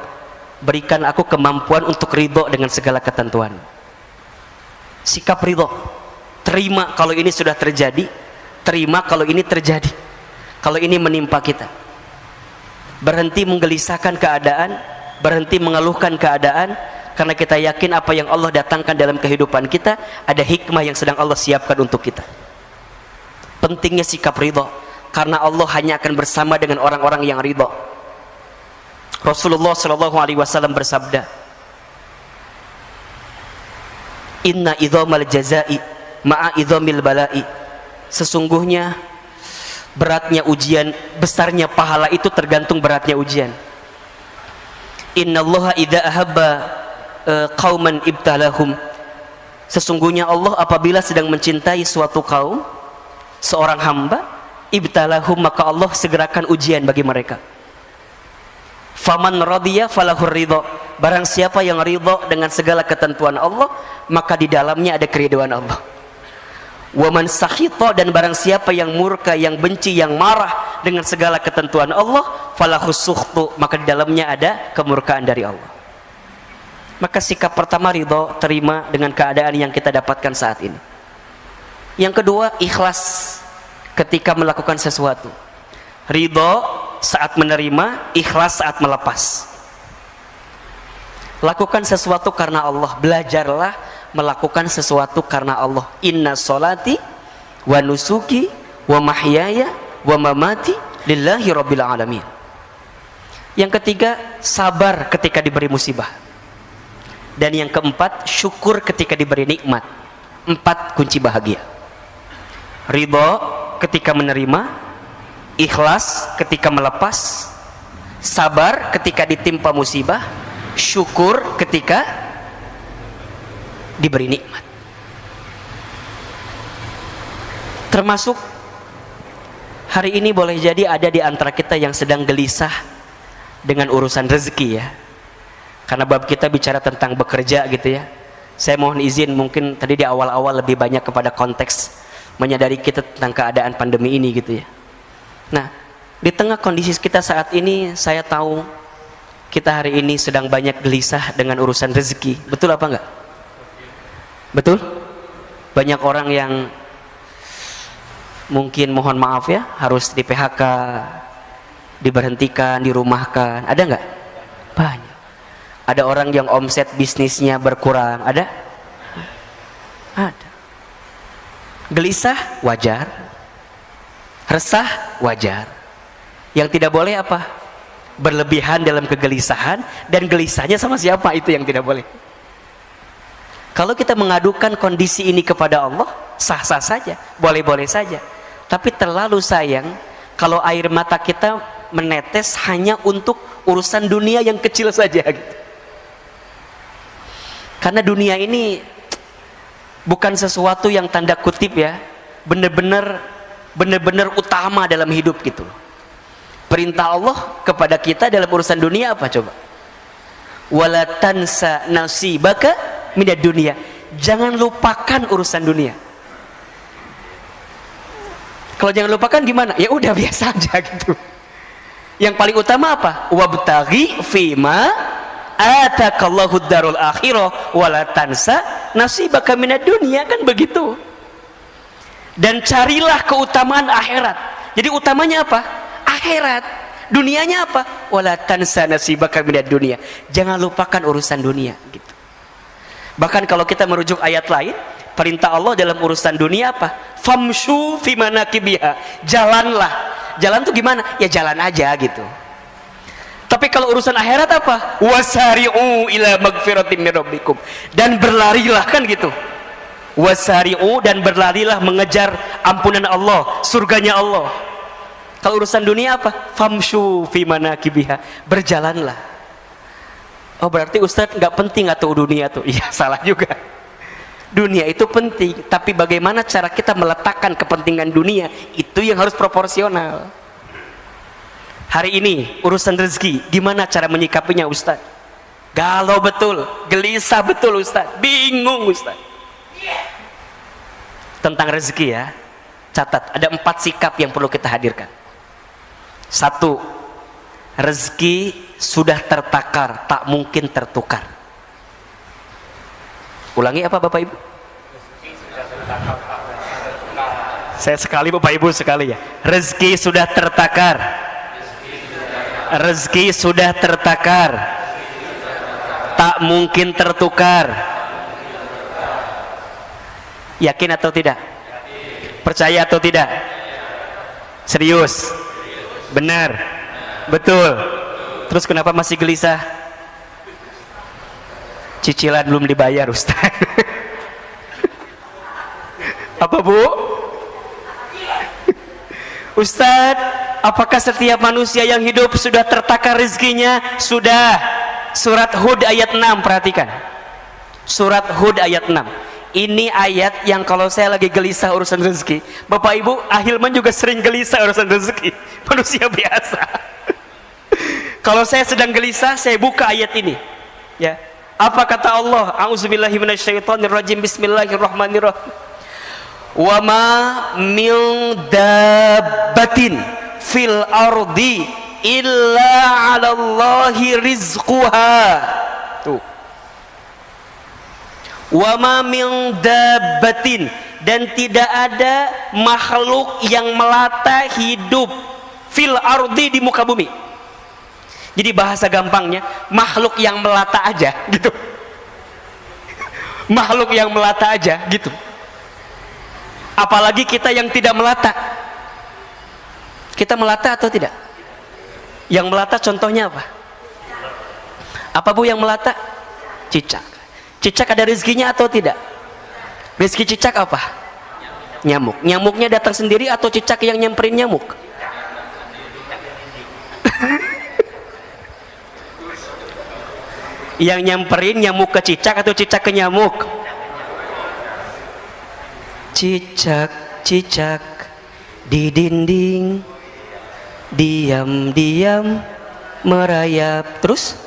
A: berikan aku kemampuan untuk ridho dengan segala ketentuan. Sikap ridho, terima kalau ini sudah terjadi, terima kalau ini terjadi, kalau ini menimpa kita. Berhenti menggelisahkan keadaan, berhenti mengeluhkan keadaan, karena kita yakin apa yang Allah datangkan dalam kehidupan kita ada hikmah yang sedang Allah siapkan untuk kita. Pentingnya sikap ridho, karena Allah hanya akan bersama dengan orang-orang yang ridho. Rasulullah SAW bersabda, Inna idhamal jazai ma'a idhamil balai. Sesungguhnya beratnya ujian, besarnya pahala itu tergantung beratnya ujian. Innallaha idza ahabba qauman ibtalahum. Sesungguhnya Allah apabila sedang mencintai suatu kaum, seorang hamba, ibtalahum, maka Allah segerakan ujian bagi mereka. Faman radiya falahur ridho. Barang siapa yang ridho dengan segala ketentuan Allah, maka di dalamnya ada keridhaan Allah. Waman sakhita, dan barang siapa yang murka, yang benci, yang marah dengan segala ketentuan Allah, falahus sukhtu, maka di dalamnya ada kemurkaan dari Allah. Maka sikap pertama ridho, terima dengan keadaan yang kita dapatkan saat ini. Yang kedua, ikhlas ketika melakukan sesuatu. Ridho saat menerima, ikhlas saat melepas. Lakukan sesuatu karena Allah. Belajarlah melakukan sesuatu karena Allah. Inna sholati wa nusuki wa mahyaya wa mamati lillahi rabbil alamin. Yang ketiga, sabar ketika diberi musibah. Dan yang keempat, syukur ketika diberi nikmat. 4 kunci bahagia. Ridho ketika menerima, ikhlas ketika melepas, sabar ketika ditimpa musibah, syukur ketika diberi nikmat. Termasuk hari ini boleh jadi ada di antara kita yang sedang gelisah dengan urusan rezeki ya. Karena bab kita bicara tentang bekerja gitu ya. Saya mohon izin mungkin tadi di awal-awal lebih banyak kepada konteks menyadari kita tentang keadaan pandemi ini gitu ya. Nah, di tengah kondisi kita saat ini, saya tahu kita hari ini sedang banyak gelisah dengan urusan rezeki. Betul apa enggak? Betul? Banyak orang yang mungkin mohon maaf ya, harus di PHK, diberhentikan, dirumahkan. Ada enggak? Banyak. Ada orang yang omset bisnisnya berkurang. Ada? Ada. Gelisah wajar, resah wajar. Yang tidak boleh apa? Berlebihan dalam kegelisahan, dan gelisahnya sama siapa, itu yang tidak boleh. Kalau kita mengadukan kondisi ini kepada Allah, sah-sah saja, boleh-boleh saja. Tapi terlalu sayang kalau air mata kita menetes hanya untuk urusan dunia yang kecil saja gitu. Karena dunia ini bukan sesuatu yang tanda kutip ya, benar-benar utama dalam hidup gitu. Perintah Allah kepada kita dalam urusan dunia apa coba? Wala tansa nasibaka minad dunia. Jangan lupakan urusan dunia. Kalau jangan lupakan gimana? Ya udah biasa aja gitu. Yang paling utama apa? Wabtaghi fima atakallahu darul akhirah wala tansa nasibaka minad dunia, kan begitu. Dan carilah keutamaan akhirat. Jadi utamanya apa? Akhirat. Dunianya apa? Wala tansa nasibaka minad dunia. Jangan lupakan urusan dunia gitu. Bahkan kalau kita merujuk ayat lain, perintah Allah dalam urusan dunia apa? Famshu fi manakibiha. Jalanlah. Jalan tuh gimana? Ya jalan aja gitu. Tapi kalau urusan akhirat apa? Wasari'u ila magfiratin min rabbikum. Dan berlarilah, kan gitu. Wasari'u, dan berlarilah mengejar ampunan Allah, surganya Allah. Kalau urusan dunia apa? Famshu fi manakibiha. Berjalanlah. Oh berarti Ustadz nggak penting atau dunia tuh? Iya, salah juga. Dunia itu penting, tapi bagaimana cara kita meletakkan kepentingan dunia, itu yang harus proporsional. Hari ini urusan rezeki, gimana cara menyikapinya Ustadz? Galau betul, gelisah betul Ustadz, bingung Ustadz. Tentang rezeki ya, catat, ada 4 sikap yang perlu kita hadirkan. 1, rezeki sudah tertakar, tak mungkin tertukar. Ulangi apa Bapak Ibu? Saya sekali Bapak Ibu sekali ya. Rezeki sudah tertakar. Rezeki sudah tertakar, tak mungkin tertukar. Yakin atau tidak? Percaya atau tidak? Serius? Benar? Betul? Terus kenapa masih gelisah? Cicilan belum dibayar Ustaz. Apa Bu? Ustaz, apakah setiap manusia yang hidup sudah tertakar rezekinya? Sudah. Surat Hud ayat 6, perhatikan. Surat Hud ayat 6. Ini ayat yang kalau saya lagi gelisah urusan rezeki, Bapak Ibu, Ahilman juga sering gelisah urusan rezeki. Manusia biasa. Kalau saya sedang gelisah, saya buka ayat ini. Ya. Apa kata Allah? A'udzubillahi minasyaitonirrajim. Bismillahirrahmanirrahim. Wa ma min dabbatin fil ardi illa 'alallahi rizquha. Tuh. Wa ma min dabbatin, dan tidak ada makhluk yang melata hidup fil ardi, di muka bumi. Jadi bahasa gampangnya, makhluk yang melata aja gitu. Makhluk yang melata aja gitu. Apalagi kita yang tidak melata. Kita melata atau tidak? Yang melata contohnya apa? Apa Bu yang melata? Cicak. Cicak ada rezekinya atau tidak? Rezeki cicak apa? Nyamuk. Nyamuknya datang sendiri atau cicak yang nyamperin nyamuk? Yang nyamperin nyamuk ke cicak atau cicak ke nyamuk? Cicak di dinding diam-diam merayap. Terus?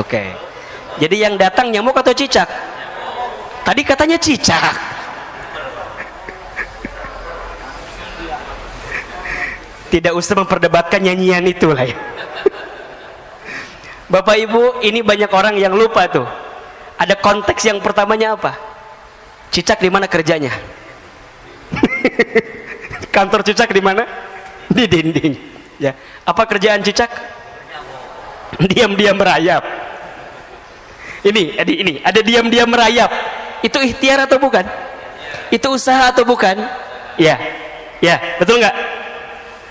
A: Oke. Jadi yang datang nyamuk atau cicak? Tadi katanya cicak. Tidak usah memperdebatkan nyanyian itu lah ya. Bapak Ibu, ini banyak orang yang lupa tuh. Ada konteks yang pertamanya apa? Cicak di mana kerjanya? Kantor cicak di mana? Di dinding. Ya. Apa kerjaan cicak? Diam-diam merayap. Ini ada diam-diam merayap. Itu ikhtiar atau bukan? Itu usaha atau bukan? Ya, ya, betul nggak?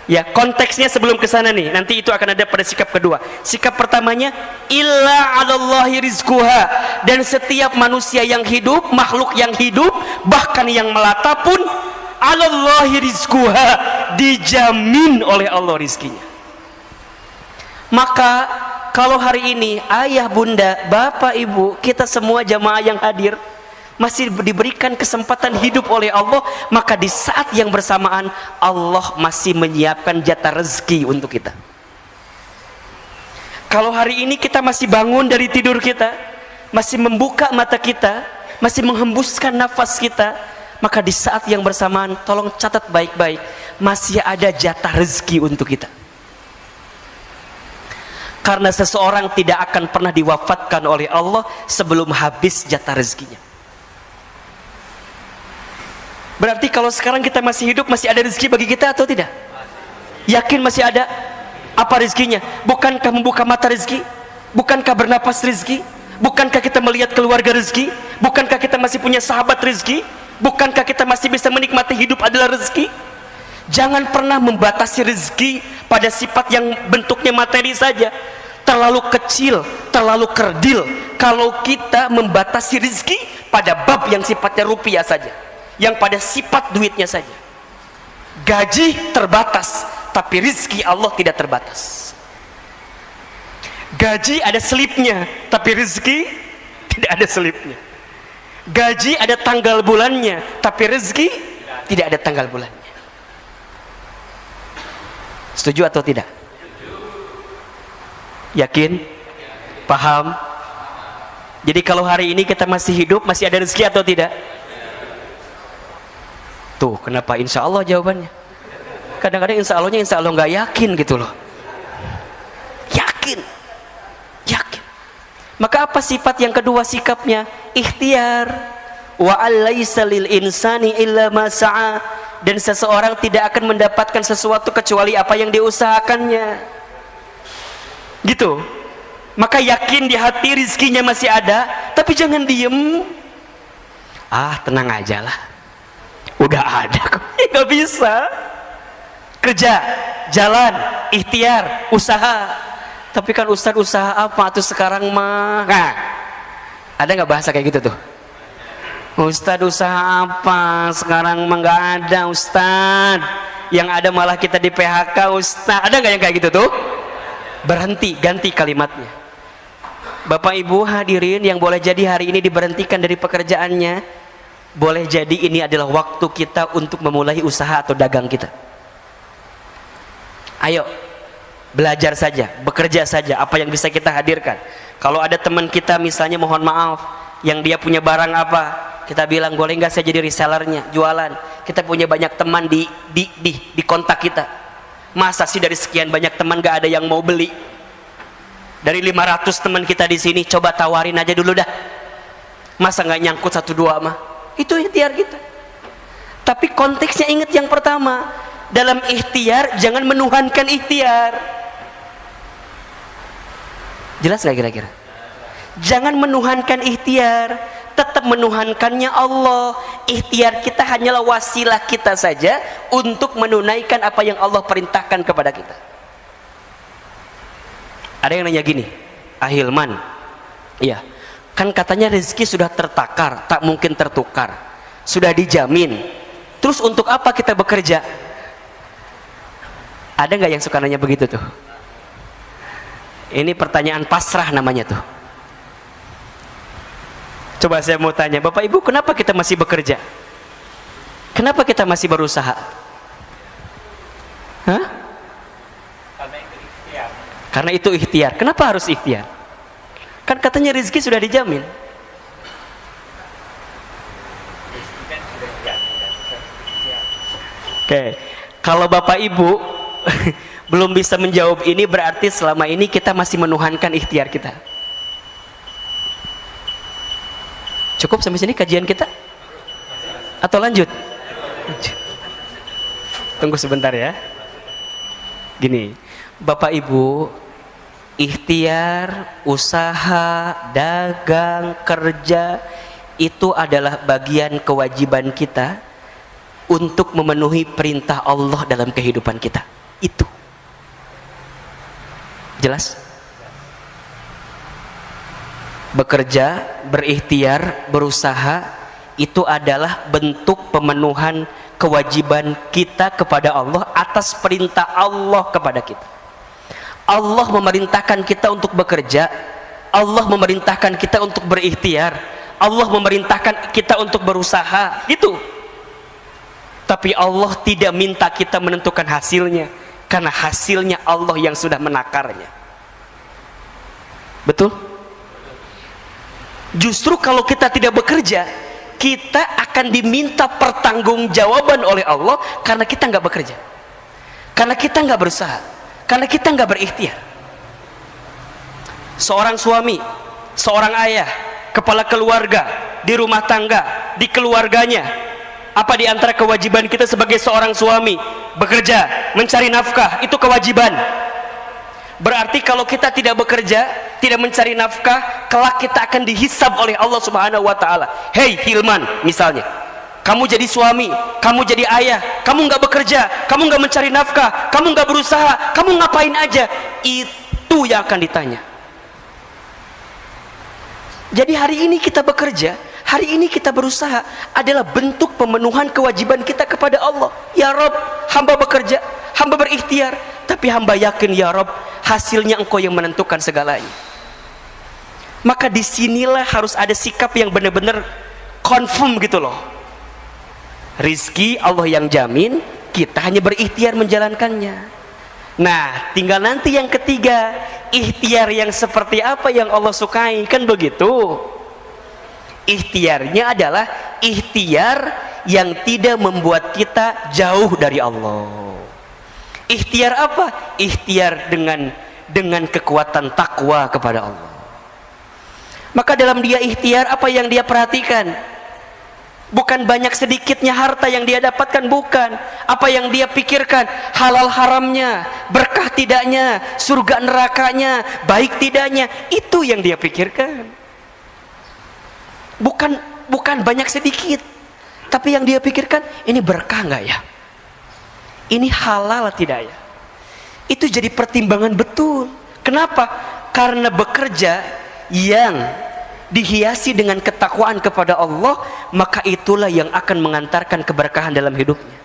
A: Ya, konteksnya sebelum ke sana nih. Nanti itu akan ada pada sikap kedua. Sikap pertamanya, illa 'alallahi rizquha, dan setiap manusia yang hidup, makhluk yang hidup, bahkan yang melata pun 'alallahi rizquha, dijamin oleh Allah rizkinya. Maka kalau hari ini ayah, bunda, bapak, ibu, kita semua jamaah yang hadir, masih diberikan kesempatan hidup oleh Allah, maka di saat yang bersamaan Allah masih menyiapkan jatah rezeki untuk kita. Kalau hari ini kita masih bangun dari tidur kita, masih membuka mata kita, masih menghembuskan nafas kita, maka di saat yang bersamaan tolong catat baik-baik, masih ada jatah rezeki untuk kita. Karena seseorang tidak akan pernah diwafatkan oleh Allah sebelum habis jatah rezekinya. Berarti kalau sekarang kita masih hidup, masih ada rezeki bagi kita atau tidak? Yakin masih ada? Apa rezekinya? Bukankah membuka mata rezeki? Bukankah bernapas rezeki? Bukankah kita melihat keluarga rezeki? Bukankah kita masih punya sahabat rezeki? Bukankah kita masih bisa menikmati hidup adalah rezeki? Jangan pernah membatasi rezeki pada sifat yang bentuknya materi saja. Terlalu kecil, terlalu kerdil kalau kita membatasi rezeki pada bab yang sifatnya rupiah saja, yang pada sifat duitnya saja. Gaji terbatas, tapi rezeki Allah tidak terbatas. Gaji ada selipnya, tapi rezeki tidak ada selipnya. Gaji ada tanggal bulannya, tapi rezeki tidak ada tanggal bulannya. Setuju atau tidak? Yakin? Paham? Jadi kalau hari ini kita masih hidup, masih ada rezeki atau tidak? Tuh, kenapa insya Allah jawabannya? Kadang-kadang insya Allah nggak yakin gitu loh. Yakin. Maka apa sifat yang kedua sikapnya? Ikhtiar. Wa alaysa lil insani illa ma sa'a. Dan seseorang tidak akan mendapatkan sesuatu kecuali apa yang diusahakannya. Gitu. Maka yakin di hati rizkinya masih ada, tapi jangan diem. Tenang aja lah. Udah ada kok. Nggak bisa. Kerja, jalan, ikhtiar, usaha. Tapi kan Ustadz usaha apa tuh sekarang mah? Nah, ada nggak bahasa kayak gitu tuh? Ustadz usaha apa sekarang mah? Nggak ada Ustadz. Yang ada malah kita di PHK Ustadz. Ada nggak yang kayak gitu tuh? Berhenti, ganti kalimatnya. Bapak Ibu hadirin yang boleh jadi hari ini diberhentikan dari pekerjaannya, boleh jadi ini adalah waktu kita untuk memulai usaha atau dagang kita. Ayo belajar saja, bekerja saja apa yang bisa kita hadirkan. Kalau ada teman kita misalnya mohon maaf yang dia punya barang apa, kita bilang boleh nggak saya jadi resellernya, jualan. Kita punya banyak teman di kontak kita. Masa sih dari sekian banyak teman nggak ada yang mau beli? Dari 500 teman kita di sini, coba tawarin aja dulu dah. Masa nggak nyangkut 1-2 mah? Itu ikhtiar kita. Tapi konteksnya ingat yang pertama, dalam ikhtiar jangan menuhankan ikhtiar. Jelas nggak kira-kira? Jangan menuhankan ikhtiar, tetap menuhankannya Allah. Ikhtiar kita hanyalah wasilah kita saja untuk menunaikan apa yang Allah perintahkan kepada kita. Ada yang nanya gini, Ahilman, iya, kan katanya rezeki sudah tertakar, tak mungkin tertukar, sudah dijamin. Terus untuk apa kita bekerja? Ada nggak yang suka nanya begitu tuh? Ini pertanyaan pasrah namanya tuh. Coba saya mau tanya, Bapak Ibu, kenapa kita masih bekerja? Kenapa kita masih berusaha? Hah? Karena itu ikhtiar. Kenapa harus ikhtiar? Kan katanya rezeki sudah dijamin. Oke, kalau Bapak Ibu belum bisa menjawab ini, berarti selama ini kita masih menuhankan ikhtiar kita. Cukup sampai sini kajian kita? Atau lanjut? Tunggu sebentar ya. Gini, Bapak Ibu, ikhtiar, usaha, dagang, kerja itu adalah bagian kewajiban kita untuk memenuhi perintah Allah dalam kehidupan kita. Itu jelas? Bekerja, berikhtiar, berusaha itu adalah bentuk pemenuhan kewajiban kita kepada Allah atas perintah Allah kepada kita. Allah memerintahkan kita untuk bekerja, Allah memerintahkan kita untuk berikhtiar, Allah memerintahkan kita untuk berusaha, gitu. Tapi Allah tidak minta kita menentukan hasilnya, karena hasilnya Allah yang sudah menakarnya. Betul? Justru kalau kita tidak bekerja, kita akan diminta pertanggungjawaban oleh Allah karena kita nggak bekerja, karena kita nggak berusaha, karena kita nggak berikhtiar. Seorang suami, seorang ayah, kepala keluarga, di rumah tangga, di keluarganya, apa di antara kewajiban kita sebagai seorang suami? Bekerja, mencari nafkah, itu kewajiban. Berarti kalau kita tidak bekerja, tidak mencari nafkah, kelak kita akan dihisab oleh Allah Subhanahu wa taala. Hei Hilman, misalnya, kamu jadi suami, kamu jadi ayah, kamu nggak bekerja, kamu nggak mencari nafkah, kamu nggak berusaha, kamu ngapain aja? Itu yang akan ditanya. Jadi hari ini kita bekerja, hari ini kita berusaha, adalah bentuk pemenuhan kewajiban kita kepada Allah. Ya Rob, hamba bekerja, hamba berikhtiar, tapi hamba yakin ya Rob, hasilnya Engkau yang menentukan segalanya. Maka disinilah harus ada sikap yang benar-benar confirm gitu loh. Rizki Allah yang jamin, kita hanya berikhtiar menjalankannya. Nah, tinggal nanti yang ketiga, ikhtiar yang seperti apa yang Allah sukai, kan begitu. Ikhtiarnya adalah ikhtiar yang tidak membuat kita jauh dari Allah. Ikhtiar apa? Ikhtiar dengan kekuatan takwa kepada Allah. Maka dalam dia ikhtiar, apa yang dia perhatikan? Bukan banyak sedikitnya harta yang dia dapatkan, bukan. Apa yang dia pikirkan? Halal haramnya, berkah tidaknya, surga nerakanya, baik tidaknya, itu yang dia pikirkan. Bukan banyak sedikit, tapi yang dia pikirkan, ini berkah nggak ya? Ini halal tidak ya? Itu jadi pertimbangan betul. Kenapa? Karena bekerja yang dihiasi dengan ketakwaan kepada Allah, maka itulah yang akan mengantarkan keberkahan dalam hidupnya.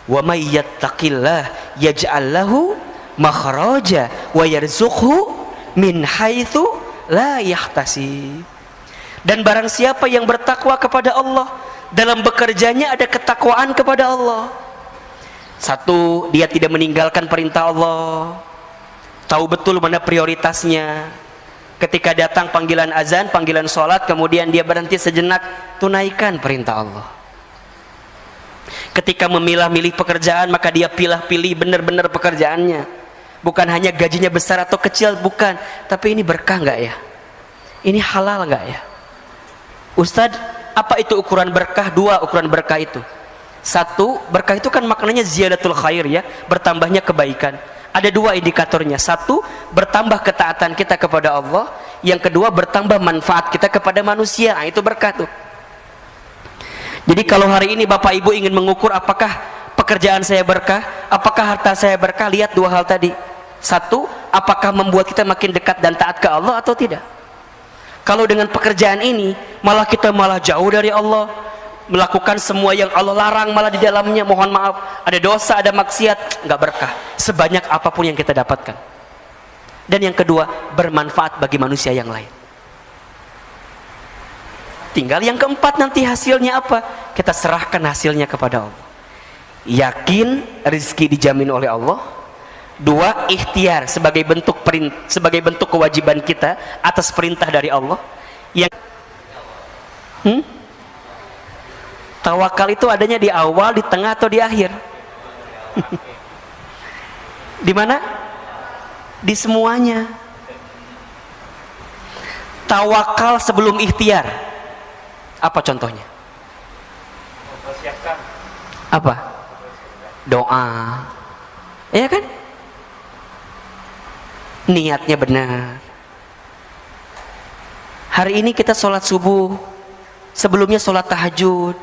A: Wa may yattaqillah yaj'al lahu makhraja wa yarzuqhu min haitsu la yahtasib. Dan barang siapa yang bertakwa kepada Allah, dalam bekerjanya ada ketakwaan kepada Allah. Satu, dia tidak meninggalkan perintah Allah, tahu betul mana prioritasnya. Ketika datang panggilan azan, panggilan sholat, kemudian dia berhenti sejenak, tunaikan perintah Allah. Ketika memilah-milih pekerjaan, maka dia pilih-pilih benar-benar pekerjaannya. Bukan hanya gajinya besar atau kecil, bukan, tapi ini berkah nggak ya? Ini halal nggak ya? Ustadz, apa itu ukuran berkah? Dua ukuran berkah itu. Satu, berkah itu kan maknanya ziyadatul khair ya, bertambahnya kebaikan. Ada dua indikatornya. Satu, bertambah ketaatan kita kepada Allah. Yang kedua, bertambah manfaat kita kepada manusia. Nah, itu berkah tuh. Jadi kalau hari ini Bapak Ibu ingin mengukur apakah pekerjaan saya berkah, apakah harta saya berkah, lihat dua hal tadi. Satu, apakah membuat kita makin dekat dan taat ke Allah atau tidak. Kalau dengan pekerjaan ini malah kita malah jauh dari Allah, melakukan semua yang Allah larang, malah di dalamnya mohon maaf ada dosa, ada maksiat, nggak berkah sebanyak apapun yang kita dapatkan. Dan yang kedua, bermanfaat bagi manusia yang lain. Tinggal yang keempat, nanti hasilnya apa? Kita serahkan hasilnya kepada Allah. Yakin rezeki dijamin oleh Allah. Dua, ikhtiar sebagai bentuk kewajiban kita atas perintah dari Allah. Yang tawakal itu adanya di awal, di tengah, atau di akhir? Di mana? Di semuanya. Tawakal sebelum ikhtiar. Apa contohnya? Apa? Doa. Ya kan? Niatnya benar. Hari ini kita sholat subuh, sebelumnya sholat tahajud.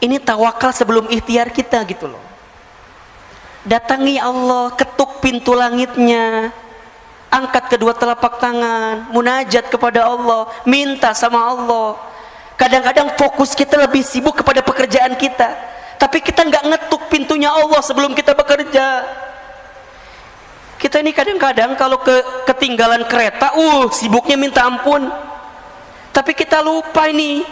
A: Ini tawakal sebelum ikhtiar kita gitu loh. Datangi Allah, ketuk pintu langitnya, angkat kedua telapak tangan, munajat kepada Allah, minta sama Allah. Kadang-kadang fokus kita lebih sibuk kepada pekerjaan kita, tapi kita nggak ngetuk pintunya Allah sebelum kita bekerja. Kita ini kadang-kadang kalau ketinggalan kereta, sibuknya minta ampun. Tapi kita lupa ini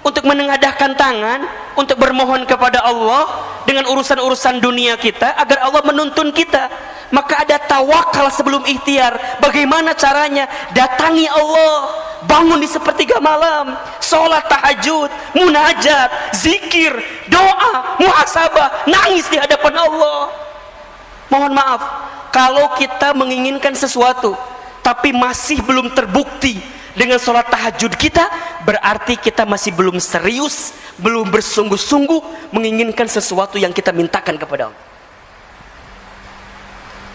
A: untuk menengadahkan tangan, untuk bermohon kepada Allah dengan urusan-urusan dunia kita agar Allah menuntun kita. Maka ada tawakal sebelum ikhtiar. Bagaimana caranya? Datangi Allah, bangun di sepertiga malam, sholat tahajud, munajat, zikir, doa, muhasabah, nangis di hadapan Allah. Mohon maaf, kalau kita menginginkan sesuatu tapi masih belum terbukti dengan sholat tahajud kita, berarti kita masih belum serius, belum bersungguh-sungguh menginginkan sesuatu yang kita mintakan kepada Allah.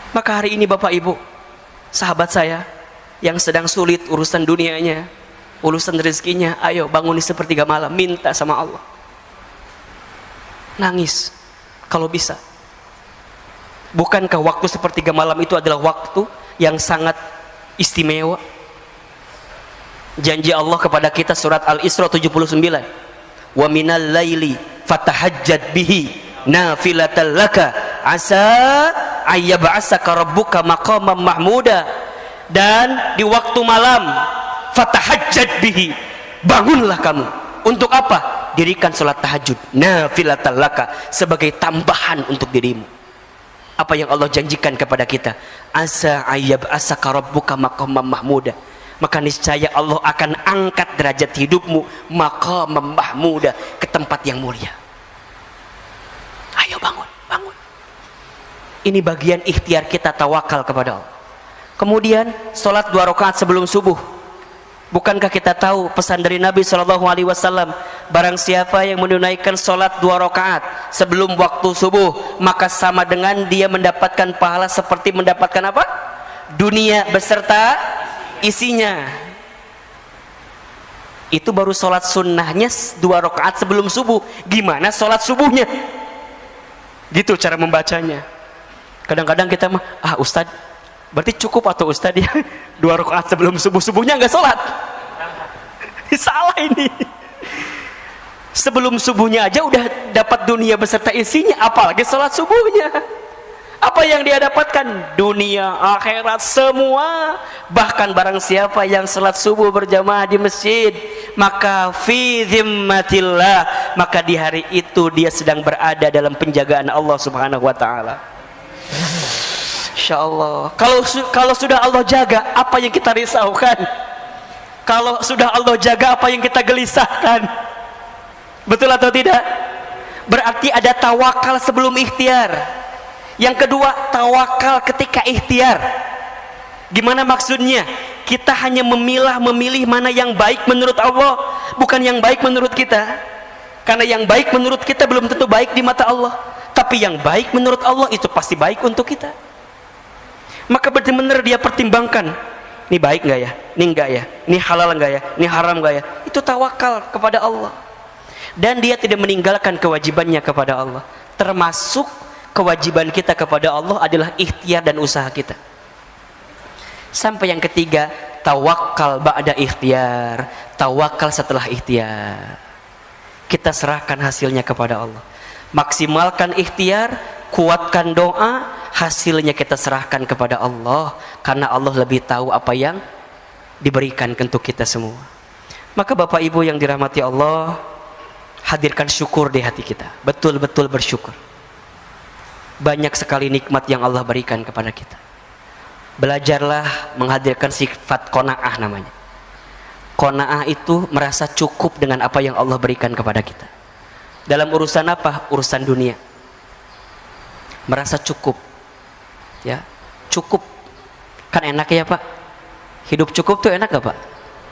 A: Maka hari ini Bapak Ibu, sahabat saya yang sedang sulit urusan dunianya, urusan rezekinya, ayo bangun di sepertiga malam, minta sama Allah. Nangis kalau bisa. Bukankah waktu sepertiga malam itu adalah waktu yang sangat istimewa? Janji Allah kepada kita surat Al-Isra 79. Wa minal laili fatahajjad bihi nafilatan laka asa ayyab'asaka rabbuka maqaman mahmuda. Dan di waktu malam fatahajjad bihi, bangunlah kamu. Untuk apa? Dirikan salat tahajud nafilatan laka, sebagai tambahan untuk dirimu. Apa yang Allah janjikan kepada kita? Asa ayyab'asaka rabbuka maqaman mahmuda. Maka niscaya Allah akan angkat derajat hidupmu maqaman mahmuda, ke tempat yang mulia. Ayo bangun, bangun. Ini bagian ikhtiar kita tawakal kepada Allah. Kemudian sholat 2 rakaat sebelum subuh. Bukankah kita tahu pesan dari Nabi SAW, barang siapa yang menunaikan sholat 2 rakaat sebelum waktu subuh, maka sama dengan dia mendapatkan pahala seperti mendapatkan apa? Dunia beserta isinya. Itu baru sholat sunnahnya 2 rakaat sebelum subuh. Gimana sholat subuhnya? Gitu cara membacanya. Kadang-kadang kita mah, Ustadz, berarti cukup atau Ustadz ya 2 rakaat sebelum subuh, subuhnya nggak sholat. Salah ini. Sebelum subuhnya aja udah dapat dunia beserta isinya, apalagi sholat subuhnya. Apa yang dia dapatkan? Dunia, akhirat, semua. Bahkan barang siapa yang salat subuh berjamaah di masjid, maka fi zimmatillah, maka di hari itu dia sedang berada dalam penjagaan Allah Subhanahu wa taala. Insyaallah. Kalau sudah Allah jaga, apa yang kita risaukan? Kalau sudah Allah jaga, apa yang kita gelisahkan? Betul atau tidak? Berarti ada tawakal sebelum ikhtiar. Yang kedua, tawakal ketika ikhtiar. Gimana maksudnya? Kita hanya memilih mana yang baik menurut Allah, bukan yang baik menurut kita. Karena yang baik menurut kita belum tentu baik di mata Allah. Tapi yang baik menurut Allah itu pasti baik untuk kita. Maka benar-benar dia pertimbangkan, ini baik nggak ya? Ini enggak ya? Ini halal nggak ya? Ini haram nggak ya? Itu tawakal kepada Allah. Dan dia tidak meninggalkan kewajibannya kepada Allah. Termasuk kewajiban kita kepada Allah adalah ikhtiar dan usaha kita. Sampai yang ketiga, tawakal ba'da ikhtiar. Tawakal setelah ikhtiar. Kita serahkan hasilnya kepada Allah. Maksimalkan ikhtiar, kuatkan doa, hasilnya kita serahkan kepada Allah. Karena Allah lebih tahu apa yang diberikan untuk kita semua. Maka Bapak Ibu yang dirahmati Allah, hadirkan syukur di hati kita. Betul-betul bersyukur. Banyak sekali nikmat yang Allah berikan kepada kita. Belajarlah menghadirkan sifat qanaah namanya. Qanaah itu merasa cukup dengan apa yang Allah berikan kepada kita. Dalam urusan apa? Urusan dunia. Merasa cukup. Ya, cukup. Kan enak ya Pak? Hidup cukup tuh enak gak Pak?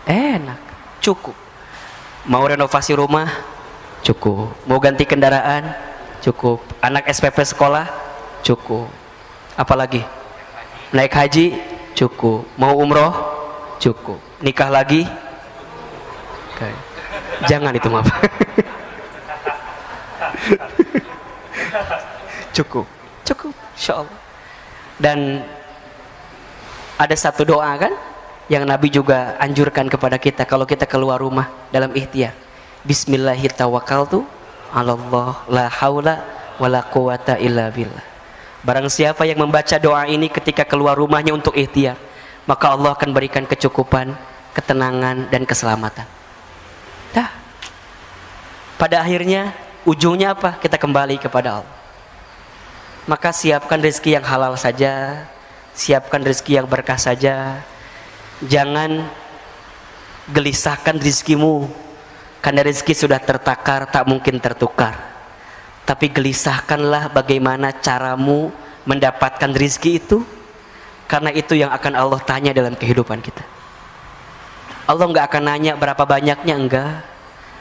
A: Enak, cukup. Mau renovasi rumah? Cukup. Mau ganti kendaraan? Cukup. Anak SPP sekolah? Cukup. Apalagi? Naik haji? Cukup. Mau umroh? Cukup. Nikah lagi? Okay. Jangan itu maaf. Cukup. Cukup. Insyaallah. Dan ada satu doa kan yang Nabi juga anjurkan kepada kita kalau kita keluar rumah dalam ikhtiar. Bismillahirrahmanirrahim. Allah la haula wala quwata illa billah. Barang siapa yang membaca doa ini ketika keluar rumahnya untuk ikhtiar, maka Allah akan berikan kecukupan, ketenangan dan keselamatan. Dah. Pada akhirnya ujungnya apa? Kita kembali kepada Allah. Maka siapkan rezeki yang halal saja, siapkan rezeki yang berkah saja. Jangan gelisahkan rezekimu, karena rezeki sudah tertakar, tak mungkin tertukar. Tapi gelisahkanlah bagaimana caramu mendapatkan rezeki itu, karena itu yang akan Allah tanya dalam kehidupan kita. Allah nggak akan nanya berapa banyaknya, enggak,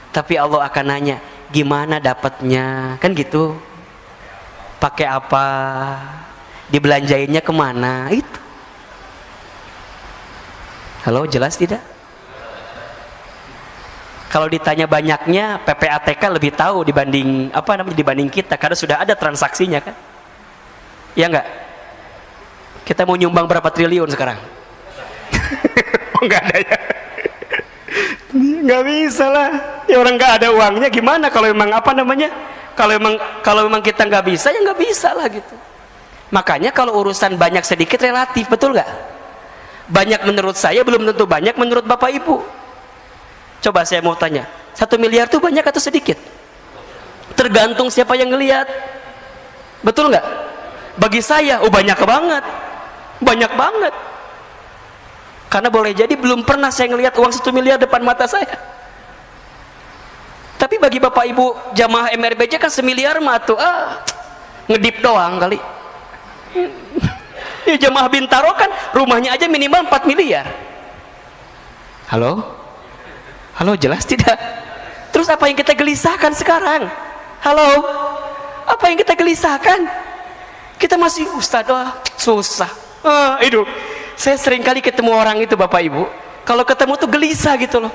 A: tapi Allah akan nanya gimana dapatnya, kan gitu. Pakai apa, dibelanjainnya kemana, itu. Halo, jelas tidak? Kalau ditanya banyaknya, PPATK lebih tahu dibanding dibanding kita, karena sudah ada transaksinya kan? Ya enggak? Kita mau nyumbang berapa triliun sekarang? Oh, enggak ada ya? Nggak bisa lah. Ya orang nggak ada uangnya gimana kalau memang kalau memang kita nggak bisa, ya nggak bisa lah gitu. Makanya kalau urusan banyak sedikit relatif, betul nggak? Banyak menurut saya belum tentu banyak menurut Bapak Ibu. Coba saya mau tanya, 1 miliar itu banyak atau sedikit? Tergantung siapa yang ngelihat. Betul nggak? Bagi saya, banyak banget. Banyak banget. Karena boleh jadi belum pernah saya ngelihat uang 1 miliar depan mata saya. Tapi bagi Bapak Ibu jamaah MRBJ kan 1 miliar mah tuh ngedip doang kali. Ya jamaah Bintaro kan rumahnya aja minimal 4 miliar. Halo? Halo, jelas tidak? Terus apa yang kita gelisahkan sekarang? Halo? Apa yang kita gelisahkan? Kita masih Ustadz, susah. Itu. Saya sering kali ketemu orang itu Bapak Ibu. Kalau ketemu tuh gelisah gitu loh.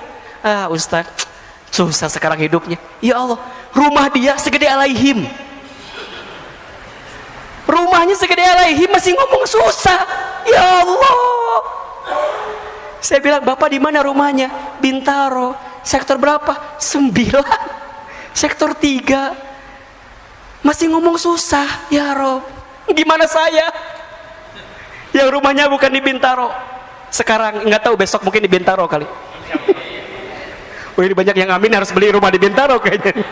A: Ustadz, susah sekarang hidupnya. Ya Allah, rumah dia segede Alaihim. Rumahnya segede Alaihim masih ngomong susah. Ya Allah. Saya bilang, Bapak di mana rumahnya? Bintaro. Sektor berapa? 9. Sektor 3. Masih ngomong susah. Ya Rob, gimana saya? Yang rumahnya bukan di Bintaro. Sekarang nggak tahu, besok mungkin di Bintaro kali. Ini banyak yang amin harus beli rumah di Bintaro kayaknya.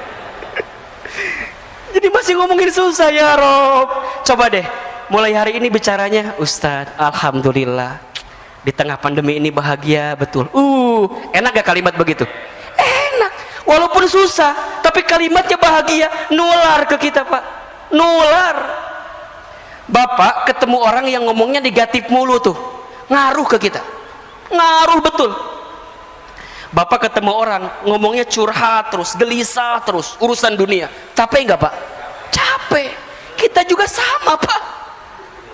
A: Jadi masih ngomongin susah. Ya Rob, coba deh mulai hari ini bicaranya, Ustadz, alhamdulillah di tengah pandemi ini bahagia betul. Enak gak kalimat begitu? Enak, walaupun susah, tapi kalimatnya bahagia, nular ke kita Pak, nular. Bapak ketemu orang yang ngomongnya negatif mulu tuh, ngaruh ke kita, ngaruh betul. Bapak ketemu orang ngomongnya curhat terus, gelisah terus, urusan dunia, capek nggak Pak? Capek. Kita juga sama Pak.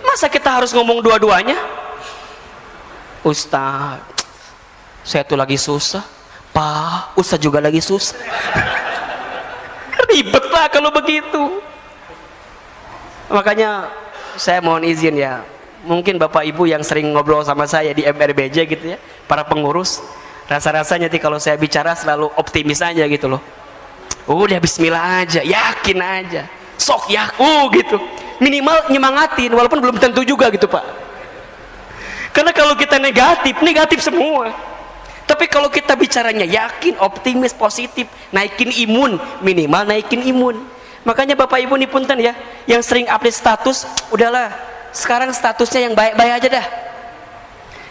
A: Masa kita harus ngomong dua-duanya? Ustaz, saya tuh lagi susah. Pak, Ustaz juga lagi susah. Ribet lah kalau begitu. Makanya saya mohon izin ya, mungkin Bapak Ibu yang sering ngobrol sama saya di MRBJ gitu ya, para pengurus, rasa-rasanya nanti kalau saya bicara selalu optimis aja gitu loh. Udah bismillah aja, yakin aja, sok ya, gitu. Minimal nyemangatin, walaupun belum tentu juga gitu Pak. Karena kalau kita negatif, negatif semua. Tapi kalau kita bicaranya yakin, optimis, positif, naikin imun, minimal naikin imun. Makanya Bapak Ibu nih punten ya, yang sering update status, udahlah, sekarang statusnya yang baik-baik aja dah.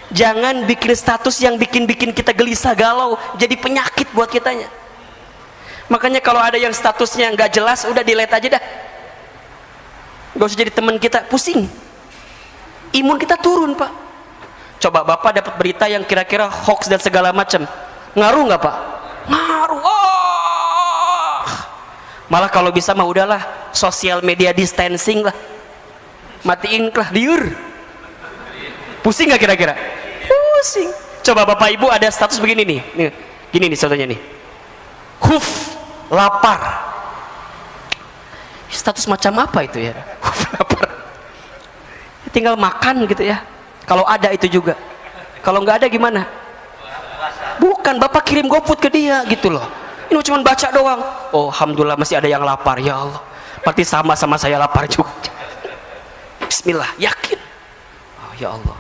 A: Jangan bikin status yang bikin kita gelisah galau, jadi penyakit buat kitanya. Makanya kalau ada yang statusnya nggak jelas, udah delete aja dah. Gak usah jadi teman kita, pusing. Imun kita turun Pak. Coba Bapak dapat berita yang kira-kira hoax dan segala macam, ngaruh nggak Pak? Ngaruh. Malah kalau bisa mah udahlah, sosial media distancing lah, matiin lah, liur. Pusing nggak kira-kira? Pusing. Coba Bapak Ibu ada status begini nih, gini nih contohnya nih, lapar. Status macam apa itu ya? Lapar. Tinggal makan gitu ya. Kalau ada itu juga. Kalau nggak ada gimana? Bukan, Bapak kirim GoFood ke dia gitu loh. Ini cuma baca doang. Oh, alhamdulillah masih ada yang lapar, ya Allah. Berarti sama saya lapar juga. Bismillah, yakin. Oh ya Allah.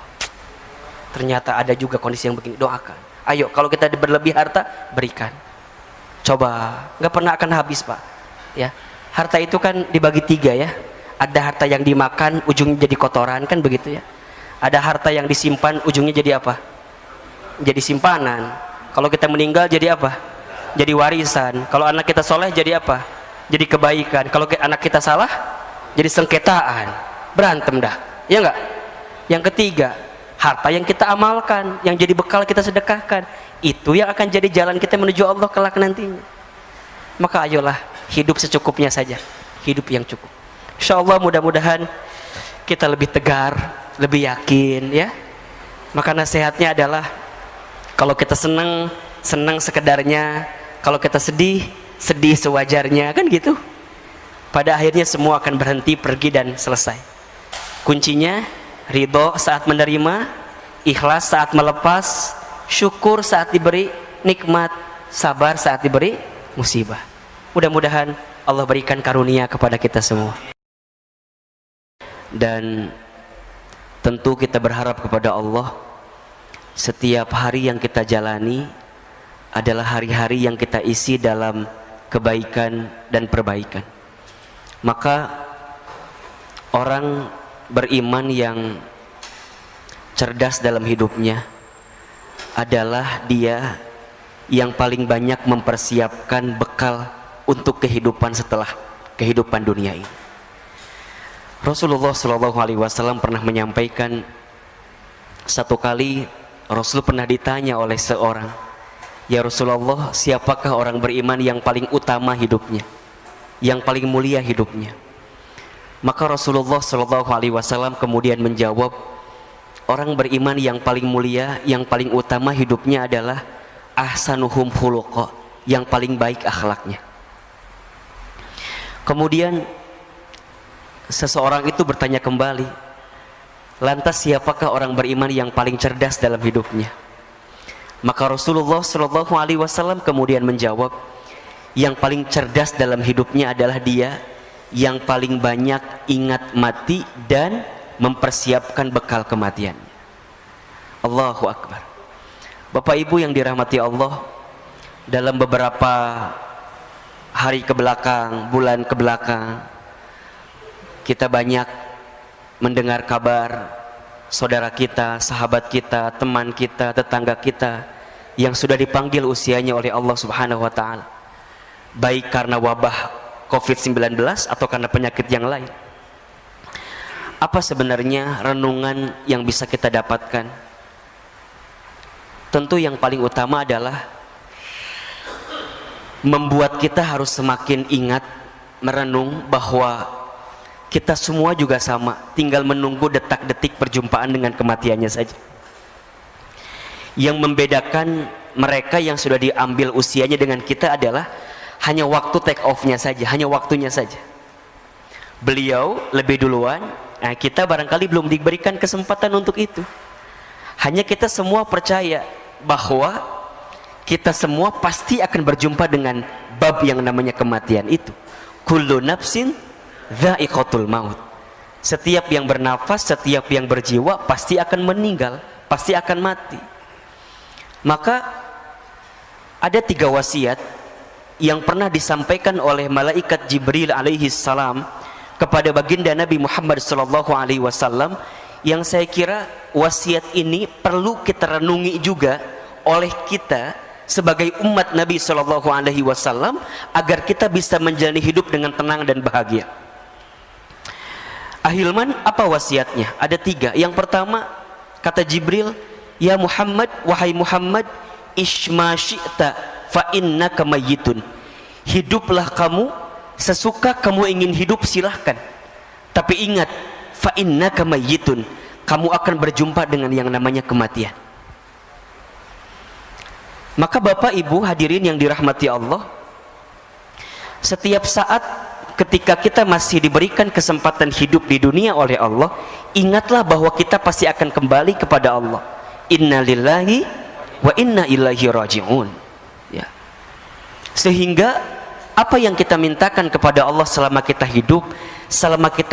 A: Ternyata ada juga kondisi yang begini, doakan. Ayo, kalau kita berlebih harta, berikan. Coba, nggak pernah akan habis Pak. Ya, harta itu kan dibagi 3 ya. Ada harta yang dimakan, ujungnya jadi kotoran, kan begitu ya. Ada harta yang disimpan, ujungnya jadi apa? Jadi simpanan. Kalau kita meninggal jadi apa? Jadi warisan. Kalau anak kita soleh jadi apa? Jadi kebaikan. Kalau anak kita salah, jadi sengketaan. Berantem dah, ya enggak? Yang ketiga, harta yang kita amalkan, yang jadi bekal kita sedekahkan, itu yang akan jadi jalan kita menuju Allah kelak nantinya. Maka ayolah hidup secukupnya saja, hidup yang cukup. Insya Allah mudah-mudahan kita lebih tegar, lebih yakin ya. Maka nasihatnya adalah kalau kita senang, senang sekedarnya. Kalau kita sedih, sedih sewajarnya, kan gitu. Pada akhirnya semua akan berhenti, pergi dan selesai. Kuncinya ridho saat menerima, ikhlas saat melepas, syukur saat diberi nikmat, sabar saat diberi musibah. Mudah-mudahan Allah berikan karunia kepada kita semua. Dan tentu kita berharap kepada Allah, setiap hari yang kita jalani adalah hari-hari yang kita isi dalam kebaikan dan perbaikan. Maka orang beriman yang cerdas dalam hidupnya adalah dia yang paling banyak mempersiapkan bekal untuk kehidupan setelah kehidupan dunia ini. Rasulullah SAW pernah menyampaikan, satu kali Rasul pernah ditanya oleh seorang, ya Rasulullah, siapakah orang beriman yang paling utama hidupnya, yang paling mulia hidupnya? Maka Rasulullah SAW kemudian menjawab, orang beriman yang paling mulia, yang paling utama hidupnya adalah ahsanuhum khuluqa, yang paling baik akhlaknya. Kemudian seseorang itu bertanya kembali, lantas siapakah orang beriman yang paling cerdas dalam hidupnya? Maka Rasulullah SAW kemudian menjawab, yang paling cerdas dalam hidupnya adalah dia yang paling banyak ingat mati dan mempersiapkan bekal kematiannya. Allahu Akbar. Bapak Ibu yang dirahmati Allah, dalam beberapa hari kebelakang, bulan kebelakang, kita banyak mendengar kabar saudara kita, sahabat kita, teman kita, tetangga kita yang sudah dipanggil usianya oleh Allah Subhanahu wa taala, baik karena wabah COVID-19 atau karena penyakit yang lain. Apa sebenarnya renungan yang bisa kita dapatkan? Tentu yang paling utama adalah membuat kita harus semakin ingat, merenung bahwa kita semua juga sama, tinggal menunggu detak-detik perjumpaan dengan kematiannya saja. Yang membedakan mereka yang sudah diambil usianya dengan kita adalah hanya waktu take off-nya saja, hanya waktunya saja. Beliau lebih duluan, nah kita barangkali belum diberikan kesempatan untuk itu. Hanya kita semua percaya bahwa kita semua pasti akan berjumpa dengan bab yang namanya kematian itu. Kullu nafsin dha'iqatul maut. Setiap yang bernafas, setiap yang berjiwa pasti akan meninggal, pasti akan mati. Maka ada 3 wasiat yang pernah disampaikan oleh malaikat Jibril alaihi salam kepada baginda Nabi Muhammad sallallahu alaihi wasallam, yang saya kira wasiat ini perlu kita renungi juga oleh kita sebagai umat Nabi sallallahu alaihi wasallam agar kita bisa menjalani hidup dengan tenang dan bahagia. Ahilman, apa wasiatnya? Ada 3. Yang pertama, kata Jibril, ya Muhammad, wahai Muhammad, ishma syi'ta fa innaka mayyitun. Hiduplah kamu sesuka kamu ingin hidup, silahkan. Tapi ingat, fa innaka mayyitun, kamu akan berjumpa dengan yang namanya kematian. Maka Bapak Ibu hadirin yang dirahmati Allah, setiap saat ketika kita masih diberikan kesempatan hidup di dunia oleh Allah, ingatlah bahwa kita pasti akan kembali kepada Allah. Inna lillahi wa inna ilaihi raji'un. Ya. Sehingga apa yang kita mintakan kepada Allah selama kita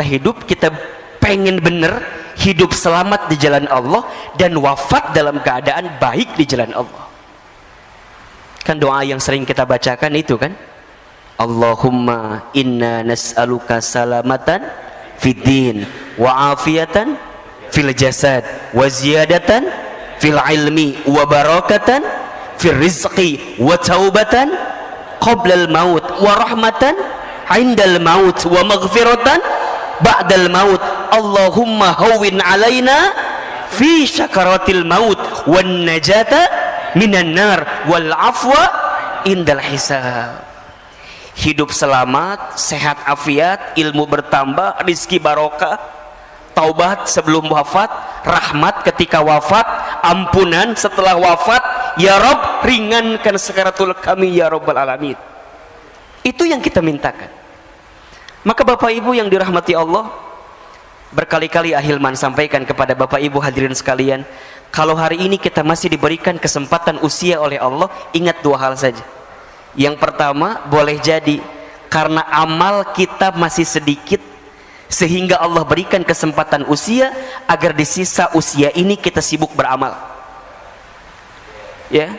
A: hidup, kita pengen benar hidup selamat di jalan Allah dan wafat dalam keadaan baik di jalan Allah. Kan doa yang sering kita bacakan itu kan, Allahumma inna nas'aluka salamatan fid din wa afiyatan fil jasad wa ziyadatan fil ilmi wa barakatan fil rizqi wa taubatan qabla al maut wa rahmatan indal maut wa maghfiratan ba'dal maut. Allahumma hawwin alaina fi syakaratil maut wan najata minan nar wal afwa indal hisab. Hidup selamat, sehat afiat, ilmu bertambah, rizki barokah, taubat sebelum wafat, rahmat ketika wafat, ampunan setelah wafat. Ya Rabb, ringankan sakaratul kami ya Rabbal alamin. Itu yang kita mintakan. Maka Bapak Ibu yang dirahmati Allah, berkali-kali Ahilman sampaikan kepada Bapak Ibu hadirin sekalian, kalau hari ini kita masih diberikan kesempatan usia oleh Allah, ingat dua hal saja. Yang pertama, boleh jadi karena amal kita masih sedikit, sehingga Allah berikan kesempatan usia agar di sisa usia ini kita sibuk beramal. Ya,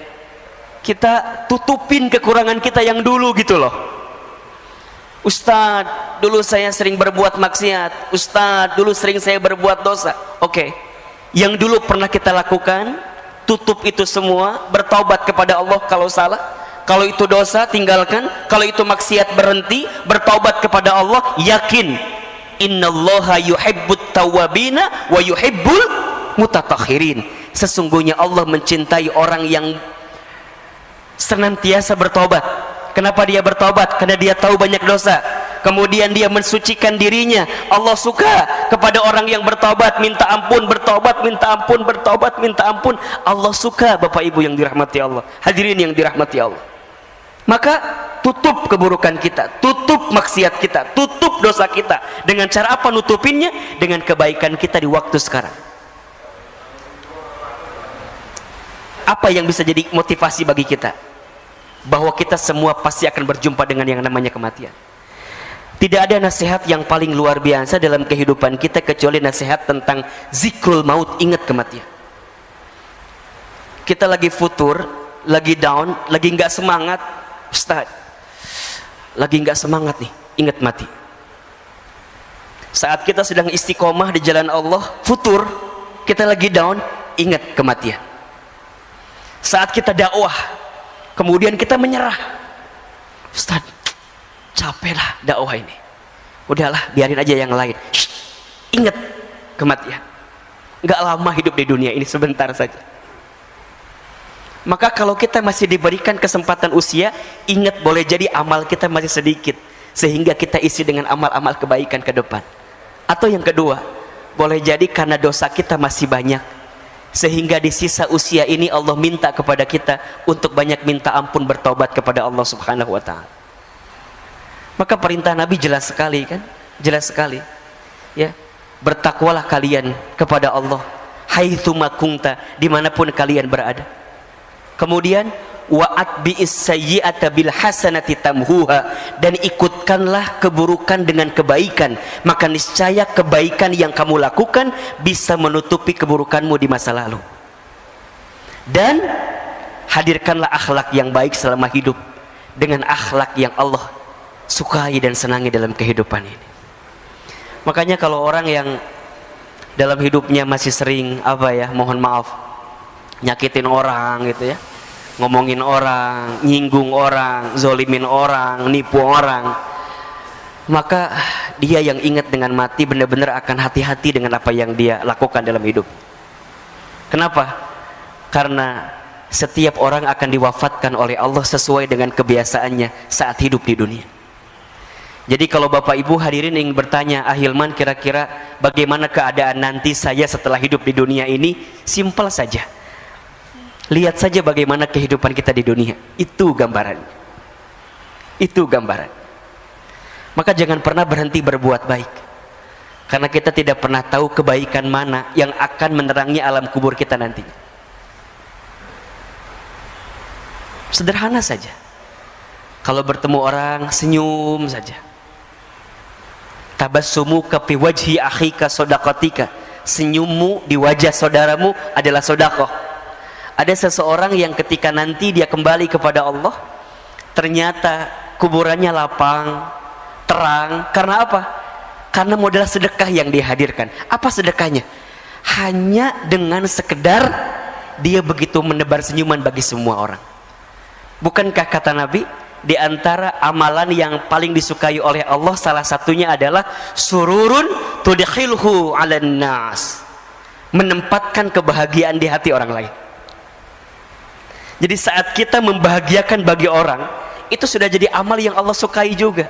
A: kita tutupin kekurangan kita yang dulu gitu loh. Ustadz, dulu saya sering berbuat maksiat. Ustadz, dulu sering saya berbuat dosa. Oke, yang dulu pernah kita lakukan, tutup itu semua, bertaubat kepada Allah kalau salah. Kalau itu dosa, tinggalkan. Kalau itu maksiat, berhenti, bertaubat kepada Allah. Yakin, innallaha yuhibbut tawwabina wa yuhibbul mutatahhirin. Sesungguhnya Allah mencintai orang yang senantiasa bertobat. Kenapa dia bertobat? Karena dia tahu banyak dosa, kemudian dia mensucikan dirinya. Allah suka kepada orang yang bertobat, minta ampun, bertobat, minta ampun, bertobat, minta ampun. Allah suka, Bapak Ibu yang dirahmati Allah, hadirin yang dirahmati Allah. Maka tutup keburukan kita, tutup maksiat kita, tutup dosa kita. Dengan cara apa nutupinnya? Dengan kebaikan kita di waktu sekarang. Apa yang bisa jadi motivasi bagi kita? Bahwa kita semua pasti akan berjumpa dengan yang namanya kematian. Tidak ada nasihat yang paling luar biasa dalam kehidupan kita kecuali nasihat tentang zikrul maut, ingat kematian. Kita lagi futur, lagi down, lagi nggak semangat, Ustaz, lagi nggak semangat nih, ingat mati. Saat kita sedang istiqomah di jalan Allah, futur, kita lagi down, ingat kematian. Saat kita dakwah, kemudian kita menyerah, Ustaz, capek lah dakwah ini, udahlah biarin aja yang lain. Shh, ingat kematian. Nggak lama hidup di dunia ini, sebentar saja. Maka kalau kita masih diberikan kesempatan usia, ingat boleh jadi amal kita masih sedikit, sehingga kita isi dengan amal-amal kebaikan ke depan. Atau yang kedua, boleh jadi karena dosa kita masih banyak, sehingga di sisa usia ini Allah minta kepada kita untuk banyak minta ampun, bertaubat kepada Allah Subhanahu wa ta'ala. Maka perintah Nabi jelas sekali kan? Jelas sekali. Ya, bertakwalah kalian kepada Allah haitsu ma kunta, dimanapun kalian berada. Kemudian wa'at bi'is sayyi'ata bil hasanati tamhuha, dan ikutkanlah keburukan dengan kebaikan, maka niscaya kebaikan yang kamu lakukan bisa menutupi keburukanmu di masa lalu. Dan hadirkanlah akhlak yang baik selama hidup dengan akhlak yang Allah sukai dan senangi dalam kehidupan ini. Makanya kalau orang yang dalam hidupnya masih sering mohon maaf, nyakitin orang gitu ya, ngomongin orang, nyinggung orang, zolimin orang, nipu orang, maka dia yang ingat dengan mati benar-benar akan hati-hati dengan apa yang dia lakukan dalam hidup. Kenapa? Karena setiap orang akan diwafatkan oleh Allah sesuai dengan kebiasaannya saat hidup di dunia. Jadi kalau Bapak Ibu hadirin ingin bertanya, Ahilman kira-kira bagaimana keadaan nanti saya setelah hidup di dunia ini? Simpel saja, lihat saja bagaimana kehidupan kita di dunia. Itu gambaran. Itu gambaran. Maka jangan pernah berhenti berbuat baik, karena kita tidak pernah tahu kebaikan mana yang akan menerangi alam kubur kita nantinya. Sederhana saja. Kalau bertemu orang, senyum saja. Tabassumuka fi wajhi akhika shadaqatika. Senyummu di wajah saudaramu adalah sedekah. Ada seseorang yang ketika nanti dia kembali kepada Allah, ternyata kuburannya lapang, terang. Karena apa? Karena modal sedekah yang dihadirkan. Apa sedekahnya? Hanya dengan sekedar dia begitu menebar senyuman bagi semua orang. Bukankah kata Nabi, di antara amalan yang paling disukai oleh Allah salah satunya adalah sururun tudkhilhu 'alan nas, menempatkan kebahagiaan di hati orang lain. Jadi saat kita membahagiakan bagi orang, itu sudah jadi amal yang Allah sukai juga.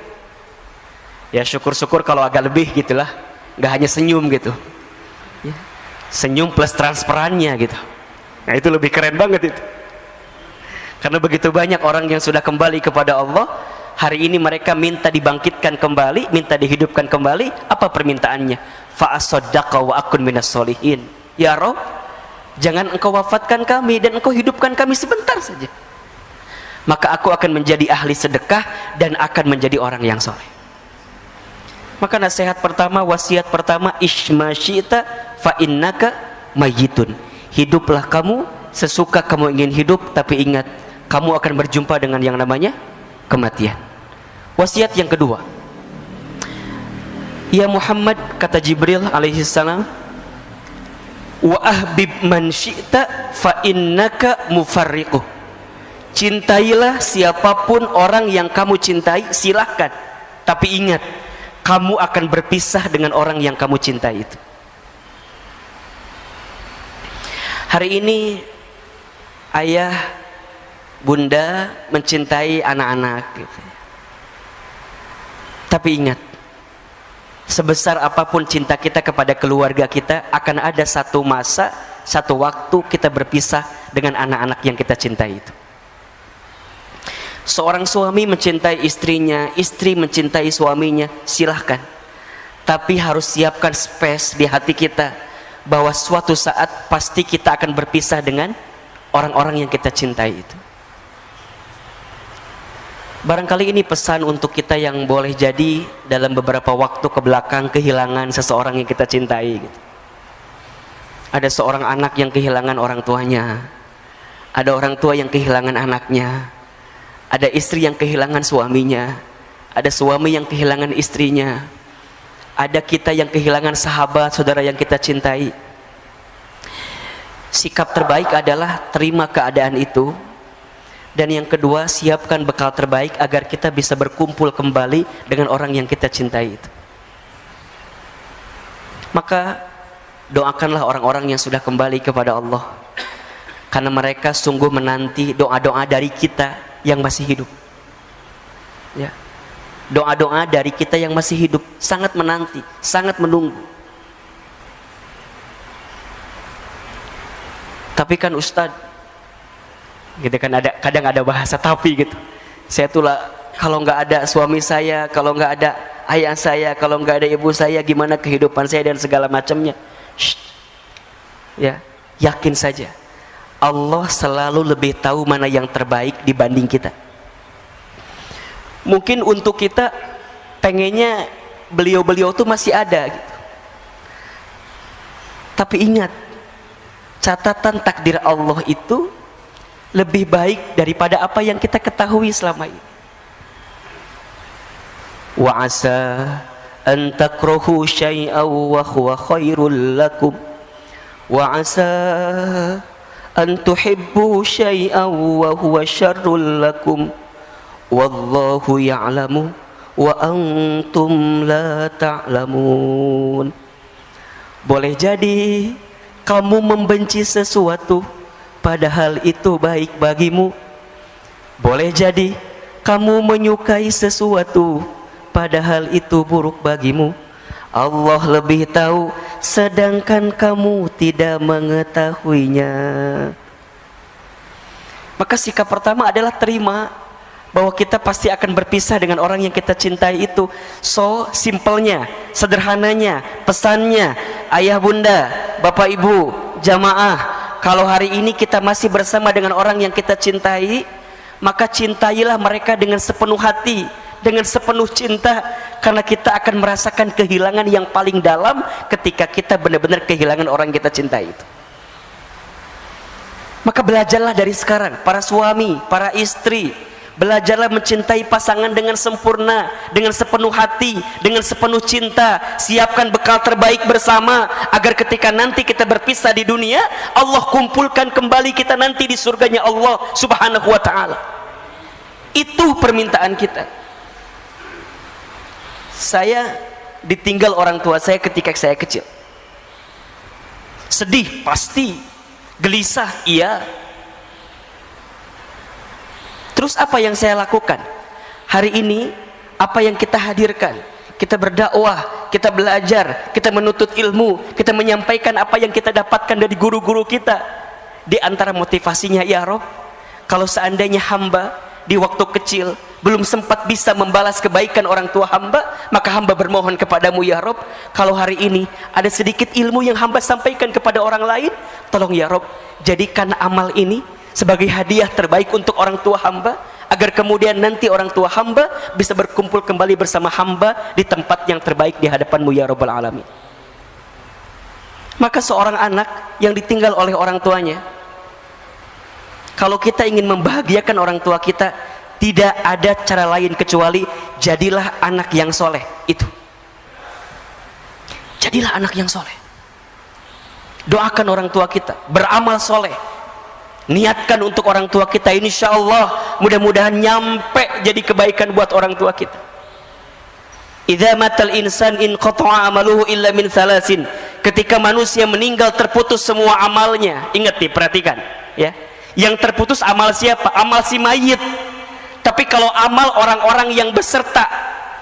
A: Ya syukur-syukur kalau agak lebih gitulah, nggak hanya senyum gitu ya. Senyum plus transparannya gitu. Nah itu lebih keren banget itu. Karena begitu banyak orang yang sudah kembali kepada Allah, hari ini mereka minta dibangkitkan kembali, minta dihidupkan kembali. Apa permintaannya? Fa'asaddaqa wa akun minas solihin. Ya Rabb, jangan engkau wafatkan kami dan engkau hidupkan kami sebentar saja, maka aku akan menjadi ahli sedekah dan akan menjadi orang yang soleh. Maka nasihat pertama, wasiat pertama, ishma syi'ta fa innaka mayyitun. Hiduplah kamu sesuka kamu ingin hidup, tapi ingat kamu akan berjumpa dengan yang namanya kematian. Wasiat yang kedua, ya Muhammad, kata Jibril alaihi salam, wa ahbib man syi'ta fa innaka mufarriquh. Cintailah siapapun orang yang kamu cintai, silahkan, tapi ingat kamu akan berpisah dengan orang yang kamu cintai itu. Hari ini ayah bunda mencintai anak-anak gitu. Tapi ingat, sebesar apapun cinta kita kepada keluarga kita, akan ada satu masa, satu waktu kita berpisah dengan anak-anak yang kita cintai itu. Seorang suami mencintai istrinya, istri mencintai suaminya, silahkan. Tapi harus siapkan space di hati kita bahwa suatu saat pasti kita akan berpisah dengan orang-orang yang kita cintai itu. Barangkali ini pesan untuk kita yang boleh jadi dalam beberapa waktu ke belakang kehilangan seseorang yang kita cintai gitu. Ada seorang anak yang kehilangan orang tuanya, ada orang tua yang kehilangan anaknya, ada istri yang kehilangan suaminya, ada suami yang kehilangan istrinya, ada kita yang kehilangan sahabat, saudara yang kita cintai. Sikap terbaik adalah terima keadaan itu. Dan yang kedua, siapkan bekal terbaik agar kita bisa berkumpul kembali dengan orang yang kita cintai itu. Maka doakanlah orang-orang yang sudah kembali kepada Allah, karena mereka sungguh menanti doa-doa dari kita yang masih hidup ya. Doa-doa dari kita yang masih hidup sangat menanti, sangat menunggu. Tapi kan Ustadz, gitu kan, kadang ada bahasa tapi gitu. Saya tuh lah, kalau nggak ada suami saya, kalau nggak ada ayah saya, kalau nggak ada ibu saya, gimana kehidupan saya dan segala macamnya. Ya, yakin saja Allah selalu lebih tahu mana yang terbaik dibanding kita. Mungkin untuk kita pengennya beliau-beliau tuh masih ada gitu. Tapi ingat, catatan takdir Allah itu lebih baik daripada apa yang kita ketahui selama ini. Wa asa an takrahu syai'an wa huwa khairul lakum wa asa an tuhibbu syai'an wa huwa syarrul lakum wallahu ya'lamu wa antum la ta'lamun. Boleh jadi kamu membenci sesuatu padahal itu baik bagimu. Boleh jadi kamu menyukai sesuatu padahal itu buruk bagimu. Allah lebih tahu sedangkan kamu tidak mengetahuinya. Maka sikap pertama adalah terima bahwa kita pasti akan berpisah dengan orang yang kita cintai itu. So simpelnya, sederhananya, pesannya, ayah bunda, bapak ibu, jamaah, kalau hari ini kita masih bersama dengan orang yang kita cintai, maka cintailah mereka dengan sepenuh hati, dengan sepenuh cinta, karena kita akan merasakan kehilangan yang paling dalam ketika kita benar-benar kehilangan orang yang kita cintai itu. Maka belajarlah dari sekarang, para suami, para istri, belajarlah mencintai pasangan dengan sempurna, dengan sepenuh hati, dengan sepenuh cinta. Siapkan bekal terbaik bersama, agar ketika nanti kita berpisah di dunia, Allah kumpulkan kembali kita nanti di surganya Allah subhanahu wa ta'ala. Itu permintaan kita. Saya ditinggal orang tua saya ketika saya kecil. Sedih, pasti. Gelisah, iya. Terus apa yang saya lakukan? Hari ini, apa yang kita hadirkan? Kita berdakwah, kita belajar, kita menuntut ilmu, kita menyampaikan apa yang kita dapatkan dari guru-guru kita. Di antara motivasinya, ya Rob, kalau seandainya hamba di waktu kecil belum sempat bisa membalas kebaikan orang tua hamba, maka hamba bermohon kepadamu ya Rob, kalau hari ini ada sedikit ilmu yang hamba sampaikan kepada orang lain, tolong ya Rob, jadikan amal ini sebagai hadiah terbaik untuk orang tua hamba, agar kemudian nanti orang tua hamba bisa berkumpul kembali bersama hamba di tempat yang terbaik di hadapanmu ya Rabbal Alamin. Maka seorang anak yang ditinggal oleh orang tuanya, kalau kita ingin membahagiakan orang tua kita, tidak ada cara lain kecuali jadilah anak yang soleh. Itu, jadilah anak yang soleh. Doakan orang tua kita, beramal soleh, niatkan untuk orang tua kita. Insya Allah mudah-mudahan nyampe jadi kebaikan buat orang tua kita. Idza matal insan in qata'a amaluhu illa min salasin. Ketika manusia meninggal terputus semua amalnya. Ingat nih, perhatikan ya. Yang terputus amal siapa? Amal si mayit. Tapi kalau amal orang-orang yang beserta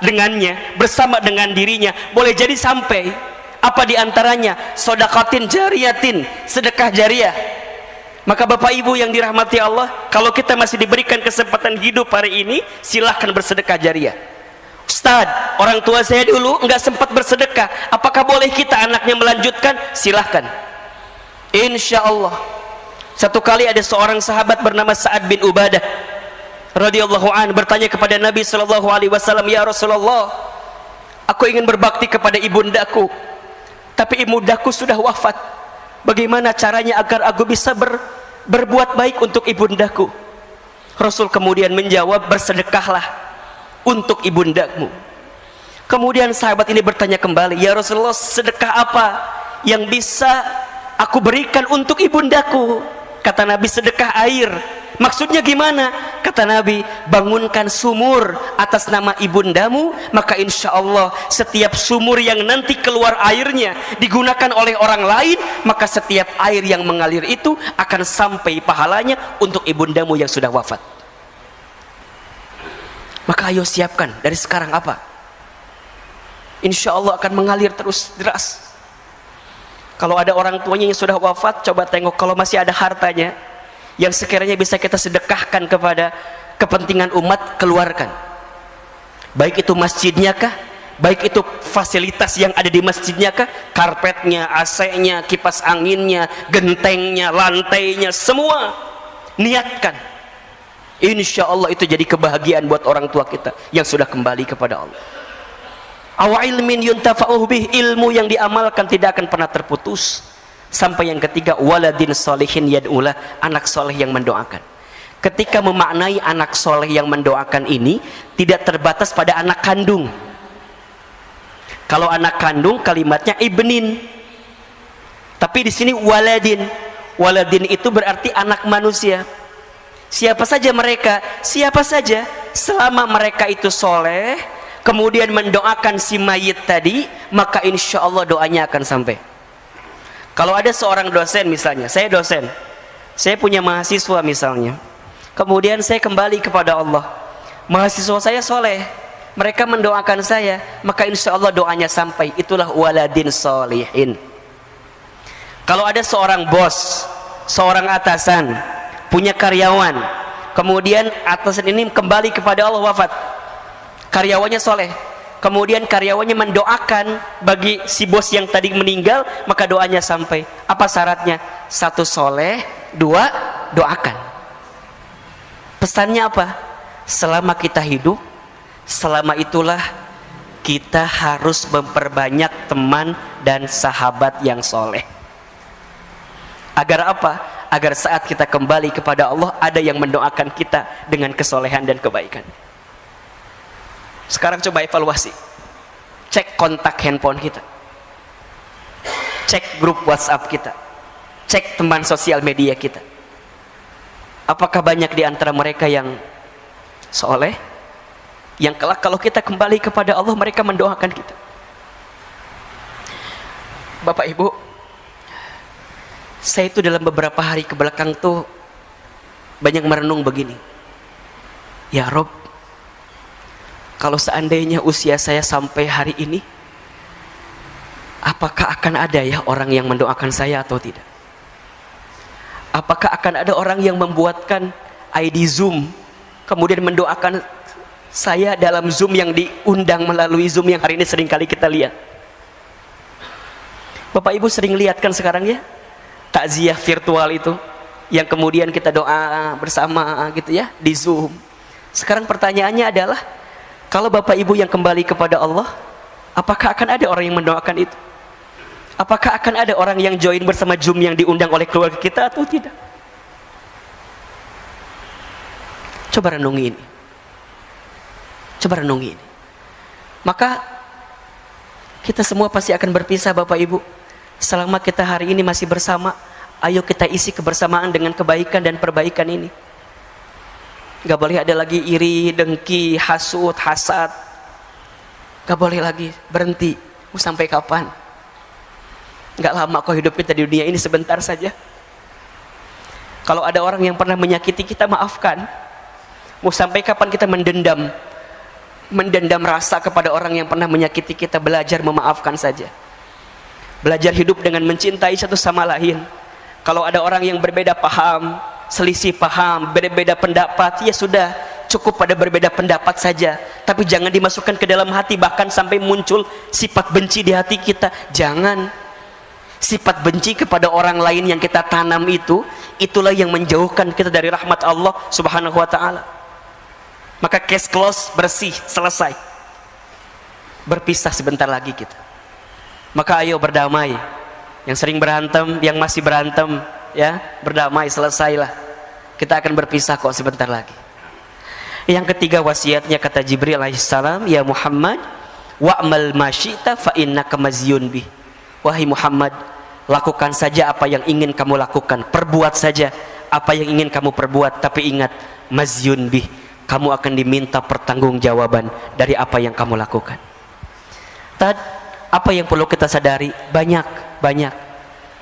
A: dengannya, bersama dengan dirinya, boleh jadi sampai. Apa diantaranya? Sodakatin jariyatin, sedekah jariah. Maka Bapak Ibu yang dirahmati Allah, kalau kita masih diberikan kesempatan hidup hari ini, silahkan bersedekah jariah. Ustaz, orang tua saya dulu nggak sempat bersedekah, apakah boleh kita anaknya melanjutkan? Silahkan. Insya Allah. Satu kali ada seorang sahabat bernama Sa'ad bin Ubadah radhiyallahu an bertanya kepada Nabi sallallahu alaihi wasallam, ya Rasulullah, aku ingin berbakti kepada ibundaku, tapi ibundaku sudah wafat. Bagaimana caranya agar aku bisa berbuat baik untuk ibundaku? Rasul kemudian menjawab, bersedekahlah untuk ibundamu. Kemudian sahabat ini bertanya kembali, ya Rasulullah, sedekah apa yang bisa aku berikan untuk ibundaku? Kata Nabi, sedekah air. Maksudnya gimana? Kata Nabi, bangunkan sumur atas nama ibundamu, maka insya Allah setiap sumur yang nanti keluar airnya digunakan oleh orang lain, maka setiap air yang mengalir itu akan sampai pahalanya untuk ibundamu yang sudah wafat. Maka ayo siapkan dari sekarang apa? Insya Allah akan mengalir terus deras. Kalau ada orang tuanya yang sudah wafat, coba tengok, kalau masih ada hartanya yang sekiranya bisa kita sedekahkan kepada kepentingan umat, keluarkan. Baik itu masjidnya kah, baik itu fasilitas yang ada di masjidnya kah, karpetnya, AC-nya, kipas anginnya, gentengnya, lantainya, semua niatkan. Insya Allah itu jadi kebahagiaan buat orang tua kita yang sudah kembali kepada Allah. Aw ilmin yuntafa'uh bih, ilmu yang diamalkan tidak akan pernah terputus. Sampai yang ketiga, waladin solihin yad'ulah, anak soleh yang mendoakan. Ketika memaknai anak soleh yang mendoakan ini, tidak terbatas pada anak kandung. Kalau anak kandung kalimatnya ibnin, tapi di sini waladin. Waladin itu berarti anak manusia. Siapa saja mereka, siapa saja, selama mereka itu soleh, kemudian mendoakan si mayit tadi, maka insya Allah doanya akan sampai. Kalau ada seorang dosen misalnya, saya dosen, saya punya mahasiswa misalnya, kemudian saya kembali kepada Allah, mahasiswa saya soleh, mereka mendoakan saya, maka insya Allah doanya sampai. Itulah waladin solihin. Kalau ada seorang bos, seorang atasan, punya karyawan, kemudian atasan ini kembali kepada Allah, wafat, karyawannya soleh, kemudian karyawannya mendoakan bagi si bos yang tadi meninggal, maka doanya sampai. Apa syaratnya? Satu, soleh. Dua, doakan. Pesannya apa? Selama kita hidup, selama itulah kita harus memperbanyak teman dan sahabat yang soleh. Agar apa? agar saat kita kembali kepada Allah ada yang mendoakan kita dengan kesolehan dan kebaikan. Sekarang coba evaluasi, cek kontak handphone kita, cek grup WhatsApp kita, cek teman sosial media kita. Apakah banyak di antara mereka yang soleh, yang kelak kalau kita kembali kepada Allah mereka mendoakan kita? Bapak Ibu, saya itu dalam beberapa hari kebelakang tuh banyak merenung begini. Ya Rob, kalau seandainya usia saya sampai hari ini, apakah akan ada ya orang yang mendoakan saya atau tidak? Apakah akan ada orang yang membuatkan ID Zoom kemudian mendoakan saya dalam Zoom yang diundang melalui Zoom yang hari ini sering kali kita lihat? Bapak Ibu sering lihat kan sekarang ya, takziah virtual itu yang kemudian kita doa bersama gitu ya di Zoom. Sekarang pertanyaannya adalah, kalau Bapak Ibu yang kembali kepada Allah, apakah akan ada orang yang mendoakan itu? Apakah akan ada orang yang join bersama Zoom yang diundang oleh keluarga kita atau tidak? Coba renungi ini. Coba renungi ini. Maka kita semua pasti akan berpisah Bapak Ibu. Selama kita hari ini masih bersama, ayo kita isi kebersamaan dengan kebaikan dan perbaikan ini. Gak boleh ada lagi iri, dengki, hasud, hasad. Gak boleh lagi, berhenti. Mau sampai kapan? Gak lama kok hidup kita di dunia ini, sebentar saja. Kalau ada orang yang pernah menyakiti kita, maafkan. Mau sampai kapan kita mendendam rasa kepada orang yang pernah menyakiti kita? Belajar memaafkan saja. Belajar hidup dengan mencintai satu sama lain. Kalau ada orang yang berbeda paham, selisih paham, berbeda pendapat, ya sudah, cukup pada berbeda pendapat saja. Tapi jangan dimasukkan ke dalam hati, bahkan sampai muncul sifat benci di hati kita. Jangan. Sifat benci kepada orang lain yang kita tanam itu, itulah yang menjauhkan kita dari rahmat Allah Subhanahu wa ta'ala. Maka case close, bersih, selesai. Berpisah sebentar lagi kita. Maka ayo berdamai. Yang sering berantem, yang masih berantem, ya, berdamai, selesailah. Kita akan berpisah kok sebentar lagi. Yang ketiga wasiatnya, kata Jibril alaihissalam, ya Muhammad, wa'mal ma syi'ta fa innaka mazyun bih. Wahai Muhammad, lakukan saja apa yang ingin kamu lakukan, perbuat saja apa yang ingin kamu perbuat, tapi ingat, mazyun bih, kamu akan diminta pertanggungjawaban dari apa yang kamu lakukan. Apa yang perlu kita sadari? Banyak.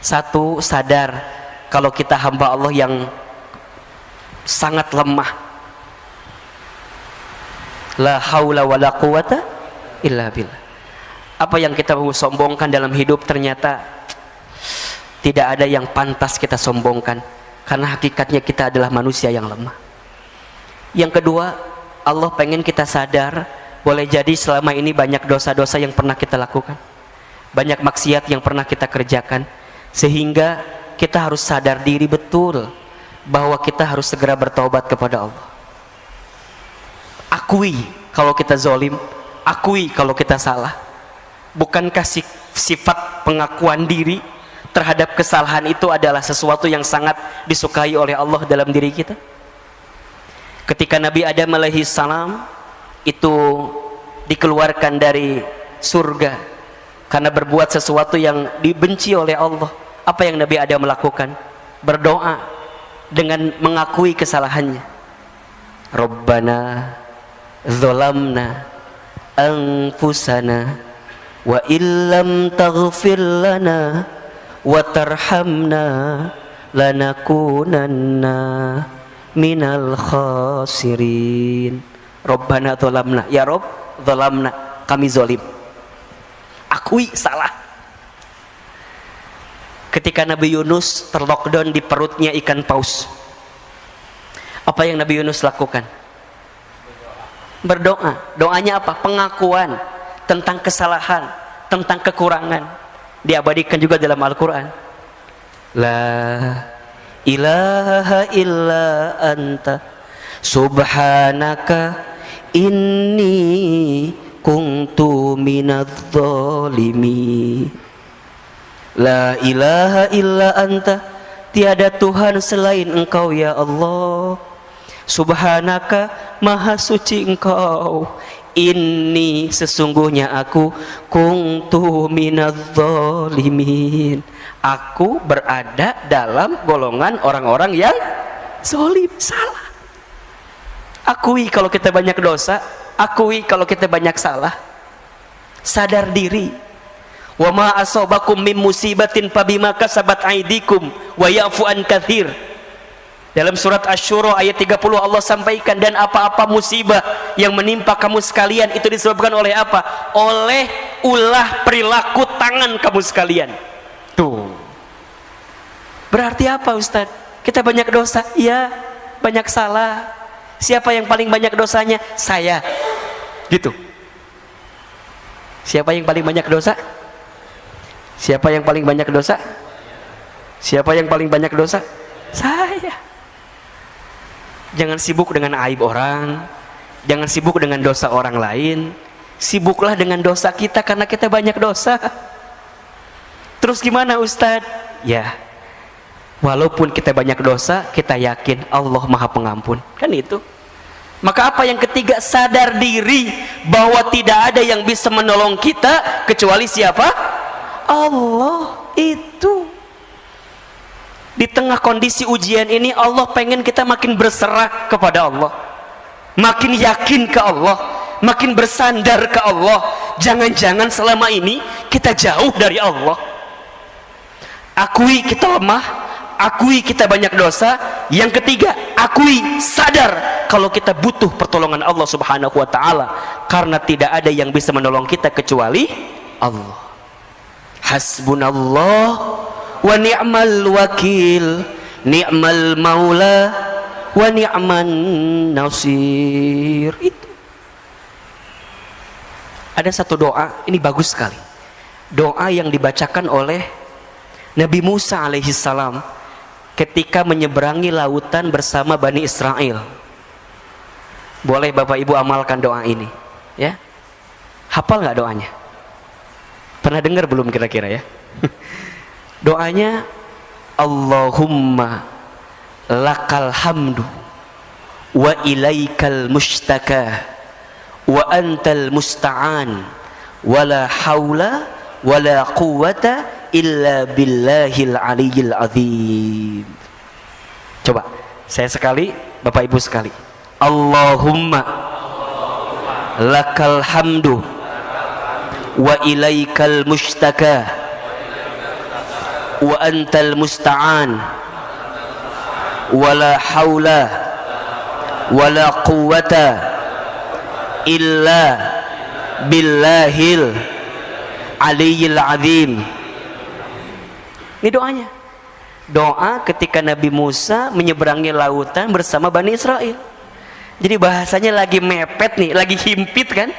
A: Satu, sadar kalau kita hamba Allah yang sangat lemah. La haula wa la quwata illa billah. Apa yang kita sombongkan dalam hidup ternyata tidak ada yang pantas kita sombongkan, karena hakikatnya kita adalah manusia yang lemah. Yang kedua, Allah pengen kita sadar, boleh jadi selama ini banyak dosa-dosa yang pernah kita lakukan, banyak maksiat yang pernah kita kerjakan, sehingga kita harus sadar diri betul bahwa kita harus segera bertaubat kepada Allah. Akui kalau kita zolim, akui kalau kita salah. Bukankah sifat pengakuan diri terhadap kesalahan itu adalah sesuatu yang sangat disukai oleh Allah dalam diri kita? Ketika Nabi Adam alaihissalam itu dikeluarkan dari surga karena berbuat sesuatu yang dibenci oleh Allah, apa yang Nabi Adam melakukan? Berdoa dengan mengakui kesalahannya. Rabbana dzalamna anfusana wa illam taghfir lana wa tarhamna lanakunanna minal khasirin. Rabbana dzalamna, ya Rabb, dzalamna, kami zalim. Akui salah. Ketika Nabi Yunus terlockdown di perutnya ikan paus, apa yang Nabi Yunus lakukan? Berdoa. Doanya apa? Pengakuan tentang kesalahan, tentang kekurangan. Diabadikan juga dalam Al-Quran. La ilaha illa anta subhanaka inni kuntu minadz zalimin. La ilaha illa anta, tiada Tuhan selain Engkau ya Allah. Subhanaka, maha suci Engkau. Inni, sesungguhnya aku, kuntu minadz-dzalimin, aku berada dalam golongan orang-orang yang zalim, salah. Akui kalau kita banyak dosa, akui kalau kita banyak salah, sadar diri. Wa ma asabakum min musibatin fabima kasabat aydikum wa ya'fu an katsir. Dalam surat Asy-Syura ayat 30 Allah sampaikan, dan apa-apa musibah yang menimpa kamu sekalian itu disebabkan oleh apa? Oleh ulah perilaku tangan kamu sekalian. Tuh. Berarti apa Ustaz? Kita banyak dosa? Iya, banyak salah. Siapa yang paling banyak dosanya? Saya. Gitu. Siapa yang paling banyak dosa? Siapa yang paling banyak dosa? Siapa yang paling banyak dosa? Saya. Jangan sibuk dengan aib orang, jangan sibuk dengan dosa orang lain. Sibuklah dengan dosa kita, karena kita banyak dosa. Terus gimana Ustadz? Ya, walaupun kita banyak dosa, kita yakin Allah Maha Pengampun. Kan itu. Maka apa yang ketiga? Sadar diri bahwa tidak ada yang bisa menolong kita kecuali siapa? Allah. Itu. Di tengah kondisi ujian ini, Allah pengen kita makin berserah kepada Allah, makin yakin ke Allah, makin bersandar ke Allah. Jangan-jangan selama ini kita jauh dari Allah. Akui kita lemah, akui kita banyak dosa. Yang ketiga, akui, sadar kalau kita butuh pertolongan Allah Subhanahu wa ta'ala, karena tidak ada yang bisa menolong kita kecuali Allah. Hasbunallah wa ni'mal wakil, ni'mal maula wa ni'man nasir. Itu ada satu doa, ini bagus sekali, doa yang dibacakan oleh Nabi Musa alaihissalam ketika menyeberangi lautan bersama Bani Israel. Boleh Bapak Ibu amalkan doa ini ya. Hafal nggak doanya? Pernah dengar belum kira-kira ya? Doanya, Allahumma lakal hamdu wa ilaikal mushtaka wa antal musta'an wa la hawla wa la quwwata illa billahil aliyyil azim. Coba saya sekali, Bapak Ibu sekali. Allahumma lakal hamdu wa ilaikal mushtaka wa antal musta'an wala hawla wala quwwata illa billahil aliyyil azim. Ini doanya, doa ketika Nabi Musa menyeberangi lautan bersama Bani Israel. Jadi bahasanya lagi mepet nih, lagi himpit kan,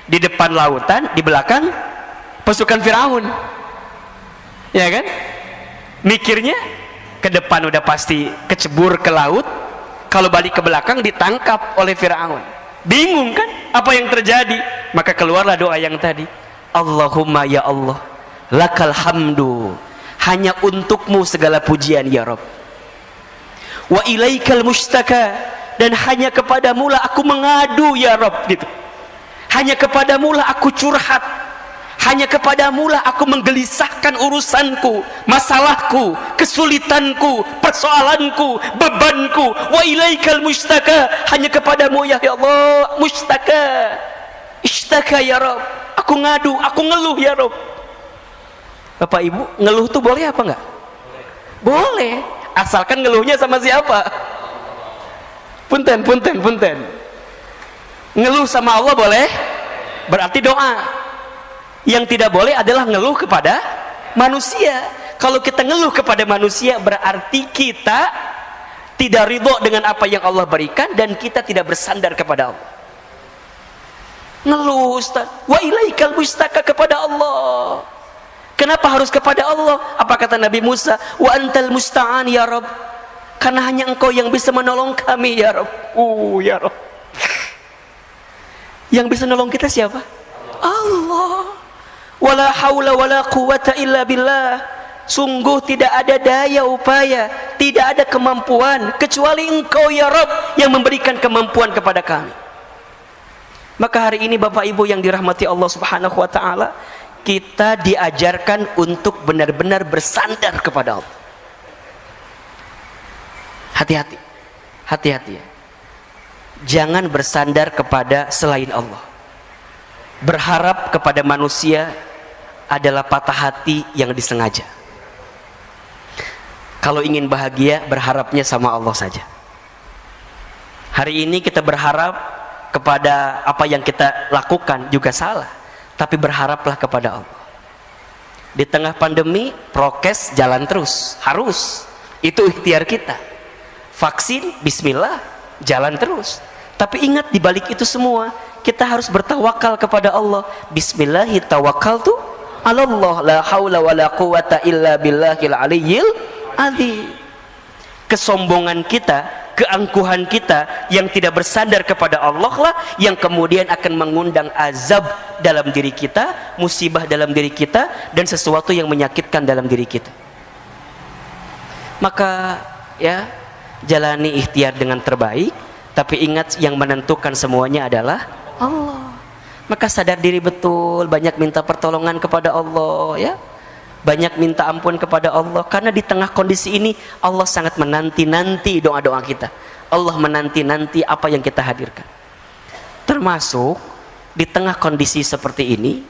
A: di depan lautan, di belakang pasukan Firaun, ya kan? Mikirnya ke depan udah pasti kecebur ke laut, kalau balik ke belakang ditangkap oleh Firaun. Bingung kan apa yang terjadi? Maka keluarlah doa yang tadi, Allahumma ya Allah, lakal hamdu, hanya untukmu segala pujian ya Rabb, wa ilaikal mustaka, dan hanya kepadamu lah aku mengadu ya Rabb, gitu. Hanya kepadamu lah aku curhat, hanya kepadamu lah aku menggelisahkan urusanku, masalahku, kesulitanku, persoalanku, bebanku. Wa ilaikal mustaka, hanya kepadamu ya Allah mustaka, ishtaka ya Rabb, aku ngadu, aku ngeluh ya Rabb. Bapak Ibu, ngeluh tuh boleh apa enggak? Boleh, asalkan ngeluhnya sama siapa? Punten. Ngeluh sama Allah boleh, berarti doa. Yang tidak boleh adalah ngeluh kepada manusia. Kalau kita ngeluh kepada manusia, berarti kita tidak ridho dengan apa yang Allah berikan, dan kita tidak bersandar kepada Allah. Ngeluh Ustaz, wa ilaikal mustaka, kepada Allah. Kenapa harus kepada Allah? Apa kata Nabi Musa? Wa antal musta'an ya Rabb, karena hanya Engkau yang bisa menolong kami ya Rabb. Ya Rabb. Yang bisa menolong kita siapa? Allah. Wala haula wala quwwata illa billah, sungguh tidak ada daya upaya, tidak ada kemampuan kecuali Engkau ya Rabb yang memberikan kemampuan kepada kami. Maka hari ini Bapak Ibu yang dirahmati Allah Subhanahu wa taala, kita diajarkan untuk benar-benar bersandar kepada Allah. Hati-hati, hati-hati ya. Jangan bersandar kepada selain Allah. Berharap kepada manusia adalah patah hati yang disengaja. Kalau ingin bahagia, berharapnya sama Allah saja. Hari ini kita berharap kepada apa yang kita lakukan juga salah, tapi berharaplah kepada Allah. Di tengah pandemi, prokes jalan terus, harus. Itu ikhtiar kita. Vaksin, bismillah, jalan terus. Tapi ingat, di balik itu semua kita harus bertawakal kepada Allah. Bismillahi tawakkaltu 'alallah, la haula wala quwata illa billahil aliyyil azim. Kesombongan kita, keangkuhan kita yang tidak bersandar kepada Allah lah yang kemudian akan mengundang azab dalam diri kita, musibah dalam diri kita, dan sesuatu yang menyakitkan dalam diri kita. Maka ya, jalani ikhtiar dengan terbaik, tapi ingat yang menentukan semuanya adalah Allah. Maka sadar diri betul, banyak minta pertolongan kepada Allah ya. Banyak minta ampun kepada Allah, karena di tengah kondisi ini Allah sangat menanti-nanti doa-doa kita. Allah menanti-nanti apa yang kita hadirkan. Termasuk di tengah kondisi seperti ini,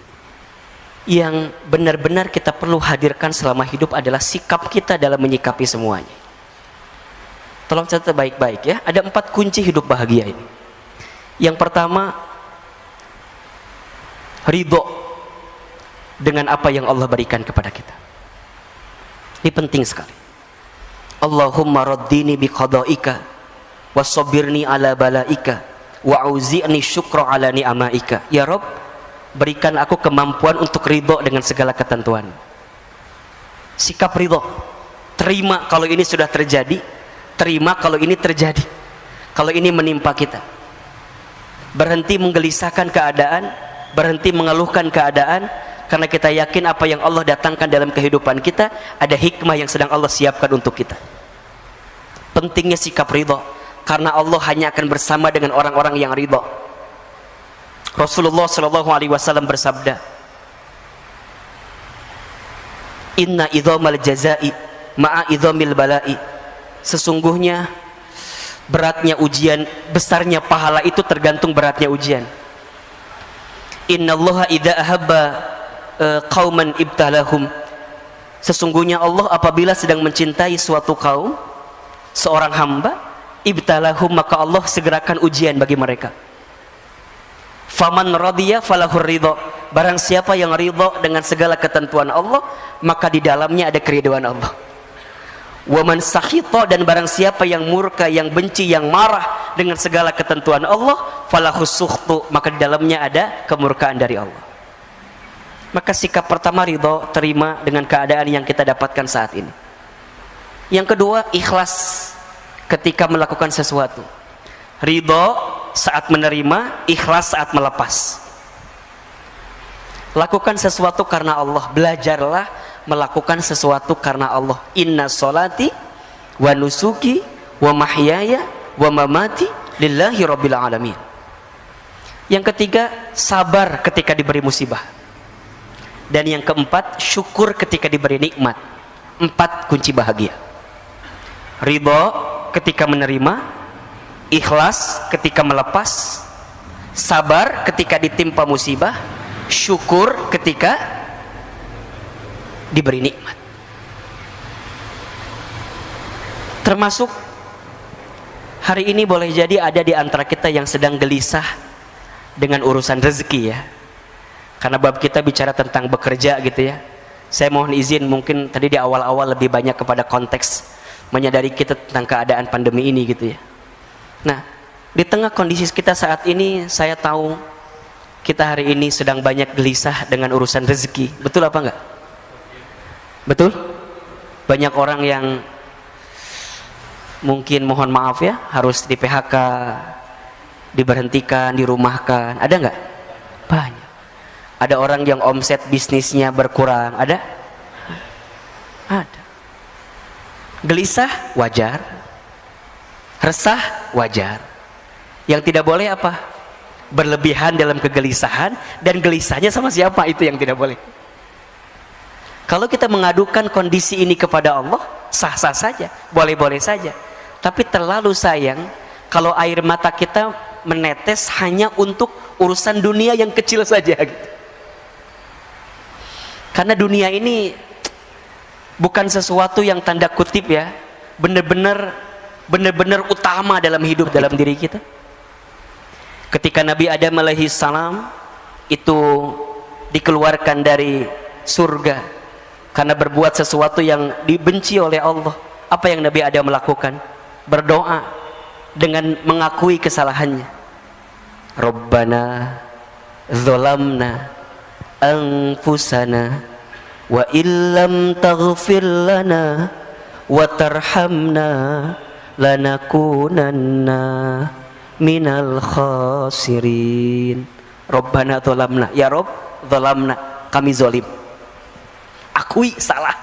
A: yang benar-benar kita perlu hadirkan selama hidup adalah sikap kita dalam menyikapi semuanya. Tolong catat baik-baik ya. Ada 4 kunci hidup bahagia ini. Yang pertama, ridho dengan apa yang Allah berikan kepada kita. Ini penting sekali. Allahumma raddini biqadaika wasobirni ala balaika wa'auzi'ni syukra ala ni'amaika. Ya Rabb, berikan aku kemampuan untuk ridho dengan segala ketentuan. Sikap ridho, terima kalau ini sudah terjadi, terima kalau ini terjadi, kalau ini menimpa kita. Berhenti menggelisahkan keadaan, berhenti mengeluhkan keadaan, karena kita yakin apa yang Allah datangkan dalam kehidupan kita ada hikmah yang sedang Allah siapkan untuk kita. Pentingnya sikap ridho, karena Allah hanya akan bersama dengan orang-orang yang ridho. Rasulullah SAW bersabda, Inna idhamal jazai ma'a idhamil balai. Sesungguhnya beratnya ujian, besarnya pahala itu tergantung beratnya ujian. Innallaha idza ahabba qauman ibtalahum. Sesungguhnya Allah apabila sedang mencintai suatu kaum, seorang hamba, ibtalahum, maka Allah segerakan ujian bagi mereka. Faman radiya falahur ridho. Barang siapa yang ridho dengan segala ketentuan Allah, maka di dalamnya ada keridhaan Allah. Waman sakhita, dan barang siapa yang murka, yang benci, yang marah dengan segala ketentuan Allah, falahus sukhtu, maka di dalamnya ada kemurkaan dari Allah. Maka sikap pertama ridho, terima dengan keadaan yang kita dapatkan saat ini. Yang kedua, ikhlas ketika melakukan sesuatu. Ridho saat menerima, ikhlas saat melepas. Lakukan sesuatu karena Allah. Belajarlah melakukan sesuatu karena Allah. Inna sholati wa nusuki wa mahyaya wa mamati lillahi rabbil alamin. Yang ketiga, sabar ketika diberi musibah. Dan yang keempat, syukur ketika diberi nikmat. 4 kunci bahagia. Ridho ketika menerima, ikhlas ketika melepas, sabar ketika ditimpa musibah, syukur ketika diberi nikmat. Termasuk hari ini boleh jadi ada di antara kita yang sedang gelisah dengan urusan rezeki ya. Karena bab kita bicara tentang bekerja gitu ya. Saya mohon izin mungkin tadi di awal-awal lebih banyak kepada konteks menyadari kita tentang keadaan pandemi ini gitu ya. Nah, di tengah kondisi kita saat ini, saya tahu kita hari ini sedang banyak gelisah dengan urusan rezeki. Betul apa enggak? Betul? Banyak orang yang mungkin mohon maaf ya, harus di PHK, diberhentikan, dirumahkan. Ada enggak? Banyak. Ada orang yang omset bisnisnya berkurang. Ada? Gelisah wajar, resah wajar. Yang tidak boleh apa? Berlebihan dalam kegelisahan, dan gelisahnya sama siapa, itu yang tidak boleh. Kalau kita mengadukan kondisi ini kepada Allah, sah-sah saja, boleh-boleh saja. Tapi terlalu sayang kalau air mata kita menetes hanya untuk urusan dunia yang kecil saja gitu. Karena dunia ini bukan sesuatu yang tanda kutip ya, benar-benar utama dalam hidup, dalam diri kita. Ketika Nabi Adam alaihi salam itu dikeluarkan dari surga karena berbuat sesuatu yang dibenci oleh Allah, apa yang Nabi Adam melakukan? Berdoa dengan mengakui kesalahannya. Rabbana dzalamna anfusana wa illam taghfir lana wa tarhamna lanakunanna minal khasirin. Rabbana dzalamna, ya Rabb, dzalamna, kami zalim. Akui salah.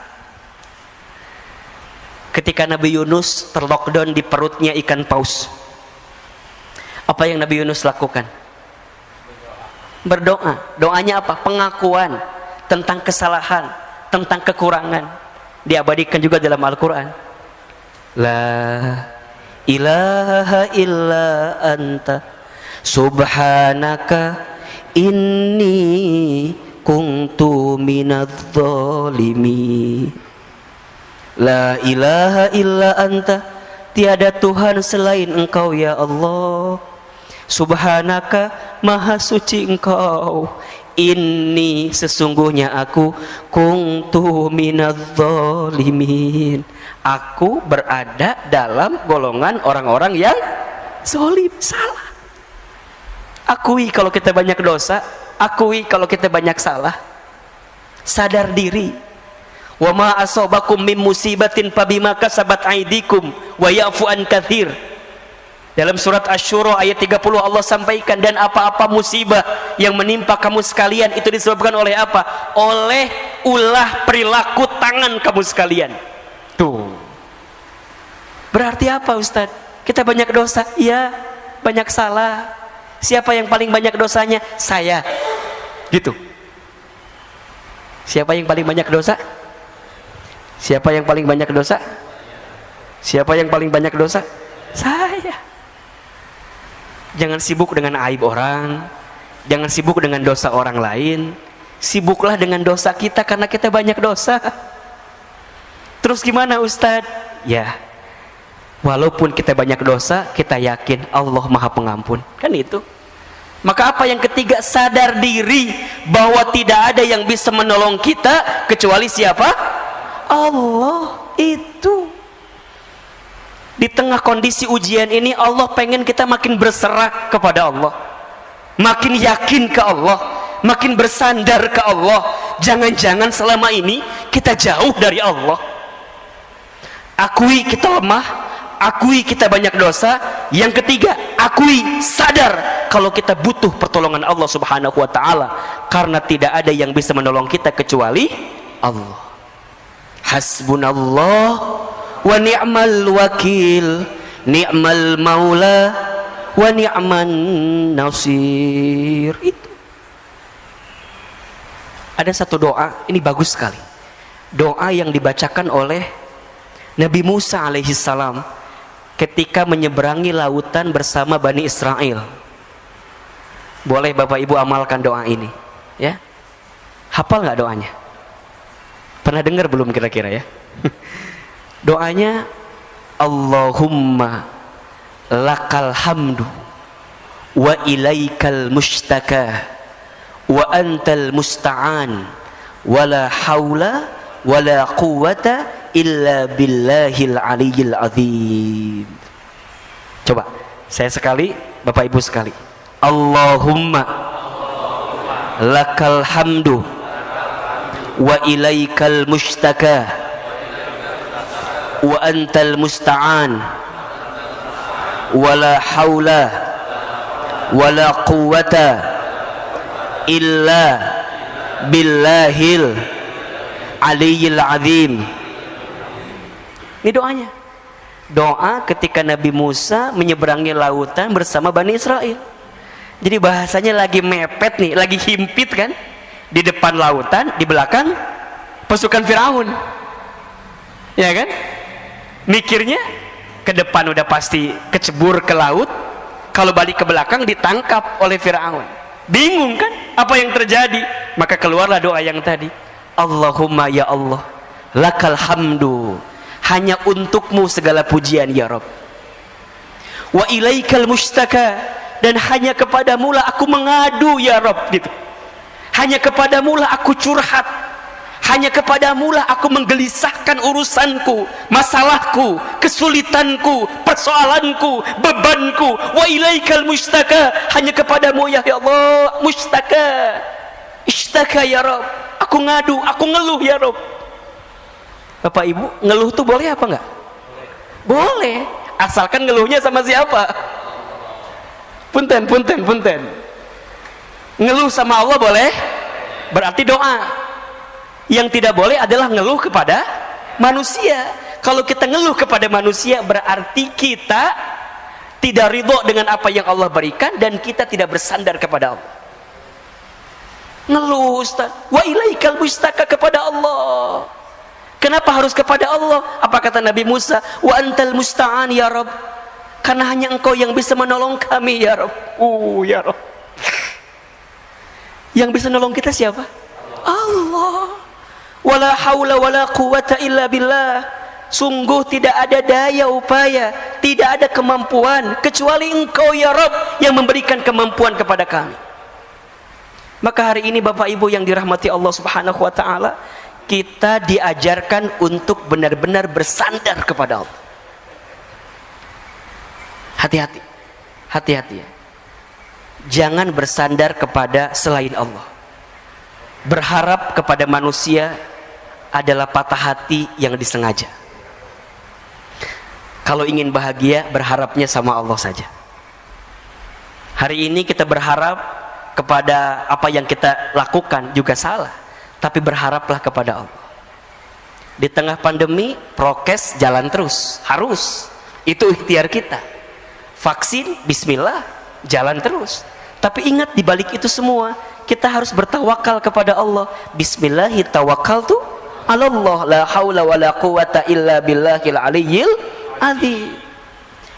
A: Ketika Nabi Yunus terlockdown di perutnya ikan paus, apa yang Nabi Yunus lakukan? Berdoa. Doanya apa? Pengakuan tentang kesalahan, tentang kekurangan. Diabadikan juga dalam Al-Quran. La ilaha illa anta subhanaka inni kuntu minadz zalimin. La ilaha illa anta, tiada Tuhan selain engkau ya Allah. Subhanaka, maha suci engkau. Inni, sesungguhnya aku, kuntu minadz zalimin, aku berada dalam golongan orang-orang yang zalim, salah. Akui kalau kita banyak dosa, akui kalau kita banyak salah, sadar diri. Wa ma asabakum min musibatin fabima kasabat aydikum wa ya'fu an katsir. Dalam surat Asy-Syura ayat 30 Allah sampaikan, dan apa-apa musibah yang menimpa kamu sekalian itu disebabkan oleh apa? Oleh ulah perilaku tangan kamu sekalian. Tuh. Berarti apa Ustaz? Kita banyak dosa? Iya, banyak salah. Siapa yang paling banyak dosanya? Saya. Gitu. Siapa yang paling banyak dosa? Siapa yang paling banyak dosa? Siapa yang paling banyak dosa? Saya. Jangan sibuk dengan aib orang, jangan sibuk dengan dosa orang lain. Sibuklah dengan dosa kita, karena kita banyak dosa. Terus gimana Ustadz? Ya, walaupun kita banyak dosa, kita yakin Allah Maha Pengampun. Kan itu. Maka apa yang ketiga? Sadar diri bahwa tidak ada yang bisa menolong kita kecuali siapa? Allah. Itu. Di tengah kondisi ujian ini, Allah pengen kita makin berserah kepada Allah, makin yakin ke Allah, makin bersandar ke Allah. Jangan-jangan selama ini kita jauh dari Allah. Akui kita lemah, akui kita banyak dosa. Yang ketiga, akui, sadar kalau kita butuh pertolongan Allah Subhanahu wa ta'ala, karena tidak ada yang bisa menolong kita kecuali Allah. Hasbunallah wa ni'mal wakil, ni'mal maula wa ni'man nasir. Itu ada satu doa, ini bagus sekali, doa yang dibacakan oleh Nabi Musa alaihi salam ketika menyeberangi lautan bersama Bani Israel. Boleh Bapak Ibu amalkan doa ini ya. Hafal nggak doanya? Pernah dengar belum kira-kira ya? Doanya, Allahumma lakal hamdu wa ilaikal mustaka wa antal musta'an wa la hawla wa la quwwata illa billahil aliyyil azim. Coba saya sekali, Bapak Ibu sekali. Allahumma lakal hamdu wa ilaikal mustaka wa antal musta'an wala hawla wala quwwata illa billahil aliyyil azim. Ini doanya. Doa ketika Nabi Musa menyeberangi lautan bersama Bani Israel. Jadi bahasanya lagi mepet nih, lagi himpit kan? Di depan lautan, di belakang pasukan Firaun. Ya kan? Mikirnya ke depan udah pasti kecebur ke laut, kalau balik ke belakang ditangkap oleh Firaun. Bingung kan apa yang terjadi? Maka keluarlah doa yang tadi. Allahumma ya Allah, lakal hamdu, hanya untukmu segala pujian ya Rabb. Wa ilaikal mustaka, dan hanya kepadamu lah aku mengadu ya Rabb gitu. Hanya kepadamu lah aku curhat. Hanya kepadamu lah aku menggelisahkan urusanku, masalahku, kesulitanku, persoalanku, bebanku. Wa ilaikal mustaka, hanya kepadamu ya Allah mustaka. Ishtaka ya Rabb, aku ngadu, aku ngeluh ya Rabb. Bapak Ibu, ngeluh tuh boleh apa enggak? Boleh, asalkan ngeluhnya sama siapa? Punten. Ngeluh sama Allah boleh, berarti doa. Yang tidak boleh adalah ngeluh kepada manusia. Kalau kita ngeluh kepada manusia, berarti kita tidak ridho dengan apa yang Allah berikan, dan kita tidak bersandar kepada Allah. Ngeluh, Ustaz, wa ilaikal mustaka, kepada Allah. Kenapa harus kepada Allah? Apa kata Nabi Musa? Wa antal musta'an ya Rabb, karena hanya engkau yang bisa menolong kami ya Rabb. Ya Rabb, yang bisa nolong kita siapa? Allah. Wala haula wala quwata illa billah, sungguh tidak ada daya upaya, tidak ada kemampuan kecuali engkau ya Rabb yang memberikan kemampuan kepada kami. Maka hari ini Bapak Ibu yang dirahmati Allah Subhanahu wa taala, kita diajarkan untuk benar-benar bersandar kepada Allah. Hati-hati. Hati-hati ya. Jangan bersandar kepada selain Allah. Berharap kepada manusia adalah patah hati yang disengaja. Kalau ingin bahagia, berharapnya sama Allah saja. Hari ini kita berharap kepada apa yang kita lakukan juga salah, tapi berharaplah kepada Allah. Di tengah pandemi, prokes jalan terus, harus, itu ikhtiar kita. Vaksin, bismillah, jalan terus. Tapi ingat, di balik itu semua kita harus bertawakal kepada Allah. Bismillahi tawakkaltu 'ala Allah, la haula wala quwata illa billahil aliyyil azim.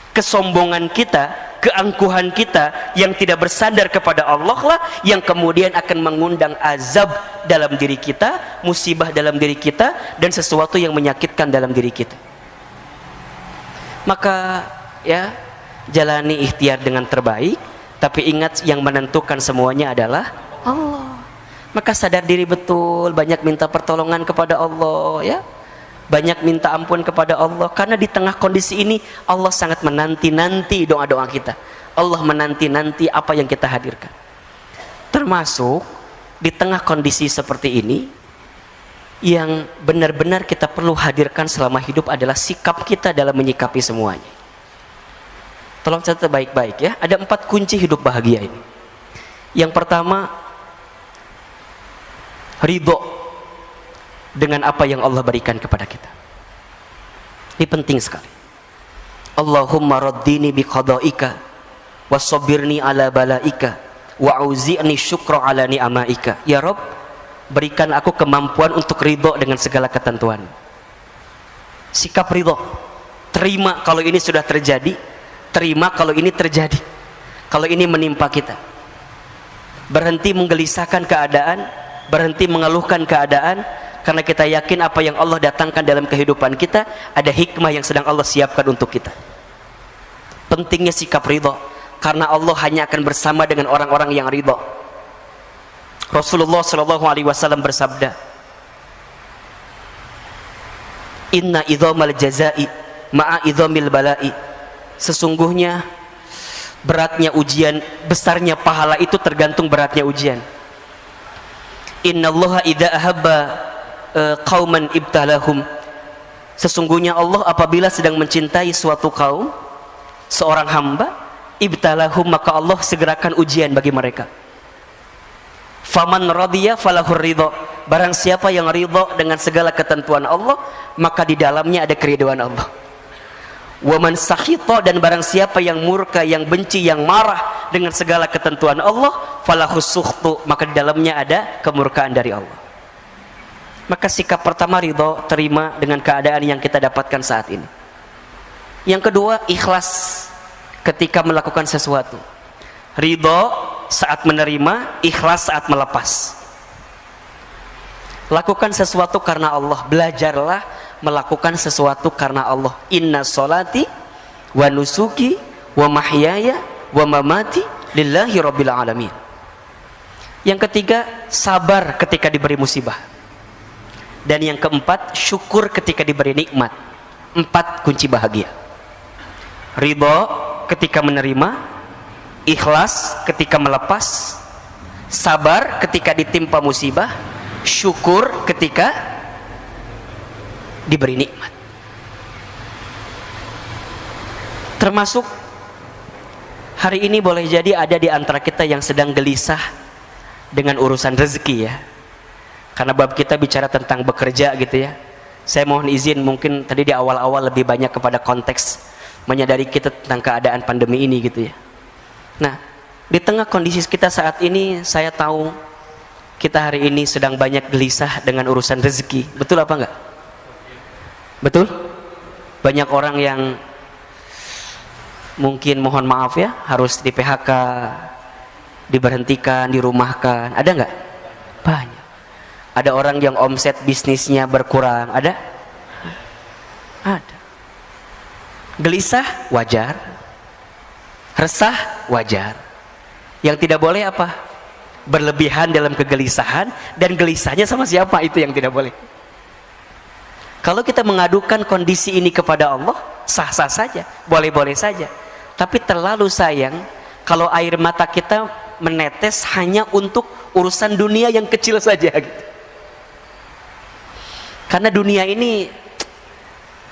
A: Kesombongan kita, keangkuhan kita yang tidak bersandar kepada Allah lah yang kemudian akan mengundang azab dalam diri kita, musibah dalam diri kita, dan sesuatu yang menyakitkan dalam diri kita. Maka ya, jalani ikhtiar dengan terbaik, tapi ingat yang menentukan semuanya adalah Allah. Maka sadar diri betul, banyak minta pertolongan kepada Allah ya. Banyak minta ampun kepada Allah, karena di tengah kondisi ini Allah sangat menanti-nanti doa-doa kita. Allah menanti-nanti apa yang kita hadirkan. Termasuk di tengah kondisi seperti ini, yang benar-benar kita perlu hadirkan selama hidup adalah sikap kita dalam menyikapi semuanya. Tolong catat baik-baik ya. Ada 4 kunci hidup bahagia ini. Yang pertama, ridho dengan apa yang Allah berikan kepada kita. Ini penting sekali. Allahumma raddini biqada'ika wasobirni ala balaika wa'auzi'ni syukra ala ni'amaika. Ya Rabb, berikan aku kemampuan untuk ridho dengan segala ketentuan. Sikap ridho, terima kalau ini sudah terjadi, terima kalau ini terjadi, kalau ini menimpa kita. Berhenti menggelisahkan keadaan, berhenti mengeluhkan keadaan, karena kita yakin apa yang Allah datangkan dalam kehidupan kita ada hikmah yang sedang Allah siapkan untuk kita. Pentingnya sikap ridho, karena Allah hanya akan bersama dengan orang-orang yang ridho. Rasulullah SAW bersabda, Inna idhamal jazai ma'a idhamil balai. Sesungguhnya beratnya ujian, besarnya pahala itu tergantung beratnya ujian. Innallaha idza ahabba qauman ibtalahum. Sesungguhnya Allah apabila sedang mencintai suatu kaum, seorang hamba, ibtalahum, maka Allah segerakan ujian bagi mereka. Faman radiya falahur ridha. barang siapa yang ridho dengan segala ketentuan Allah, maka di dalamnya ada keridhaan Allah. Wa man sakhita, dan barang siapa yang murka, yang benci, yang marah dengan segala ketentuan Allah, falahu sukhtu, maka di dalamnya ada kemurkaan dari Allah. Maka sikap pertama ridho, terima dengan keadaan yang kita dapatkan saat ini. Yang kedua, ikhlas ketika melakukan sesuatu. Ridho saat menerima, ikhlas saat melepas. Lakukan sesuatu karena Allah. Belajarlah melakukan sesuatu karena Allah. Inna sholati wa nusuki wa mahyaya wa mamati lillahi rabbil alamin. Yang ketiga, sabar ketika diberi musibah. Dan yang keempat, syukur ketika diberi nikmat. 4 kunci bahagia. Ridho ketika menerima, ikhlas ketika melepas, sabar ketika ditimpa musibah, syukur ketika diberi nikmat. Termasuk hari ini boleh jadi ada di antara kita yang sedang gelisah dengan urusan rezeki ya. Karena bab kita bicara tentang bekerja gitu ya. Saya mohon izin, mungkin tadi di awal-awal lebih banyak kepada konteks menyadari kita tentang keadaan pandemi ini gitu ya. Nah, di tengah kondisi kita saat ini, saya tahu kita hari ini sedang banyak gelisah dengan urusan rezeki. Betul apa enggak? Betul? Banyak orang yang mungkin mohon maaf ya, harus di PHK, diberhentikan, dirumahkan. Ada enggak? Banyak. Ada orang yang omset bisnisnya berkurang. Ada? Ada. Gelisah wajar, resah wajar. Yang tidak boleh apa? Berlebihan dalam kegelisahan, dan gelisahnya sama siapa, itu yang tidak boleh. Kalau kita mengadukan kondisi ini kepada Allah, sah-sah saja, boleh-boleh saja. Tapi terlalu sayang kalau air mata kita menetes hanya untuk urusan dunia yang kecil saja gitu. Karena dunia ini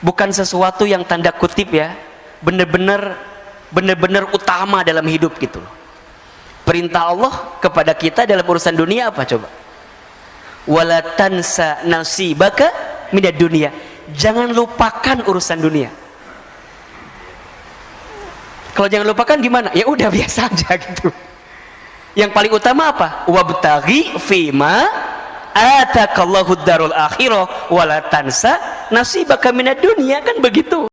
A: bukan sesuatu yang tanda kutip ya, benar-benar utama dalam hidup gitu loh. Perintah Allah kepada kita dalam urusan dunia apa coba? Wala tansa nasibaka minad dunya. Jangan lupakan urusan dunia. Kalau jangan lupakan gimana? Ya udah biasa aja gitu. Yang paling utama apa? Wabtaghi fima atakallahu darul akhirah wala tansa nasibaka minad dunya, kan begitu.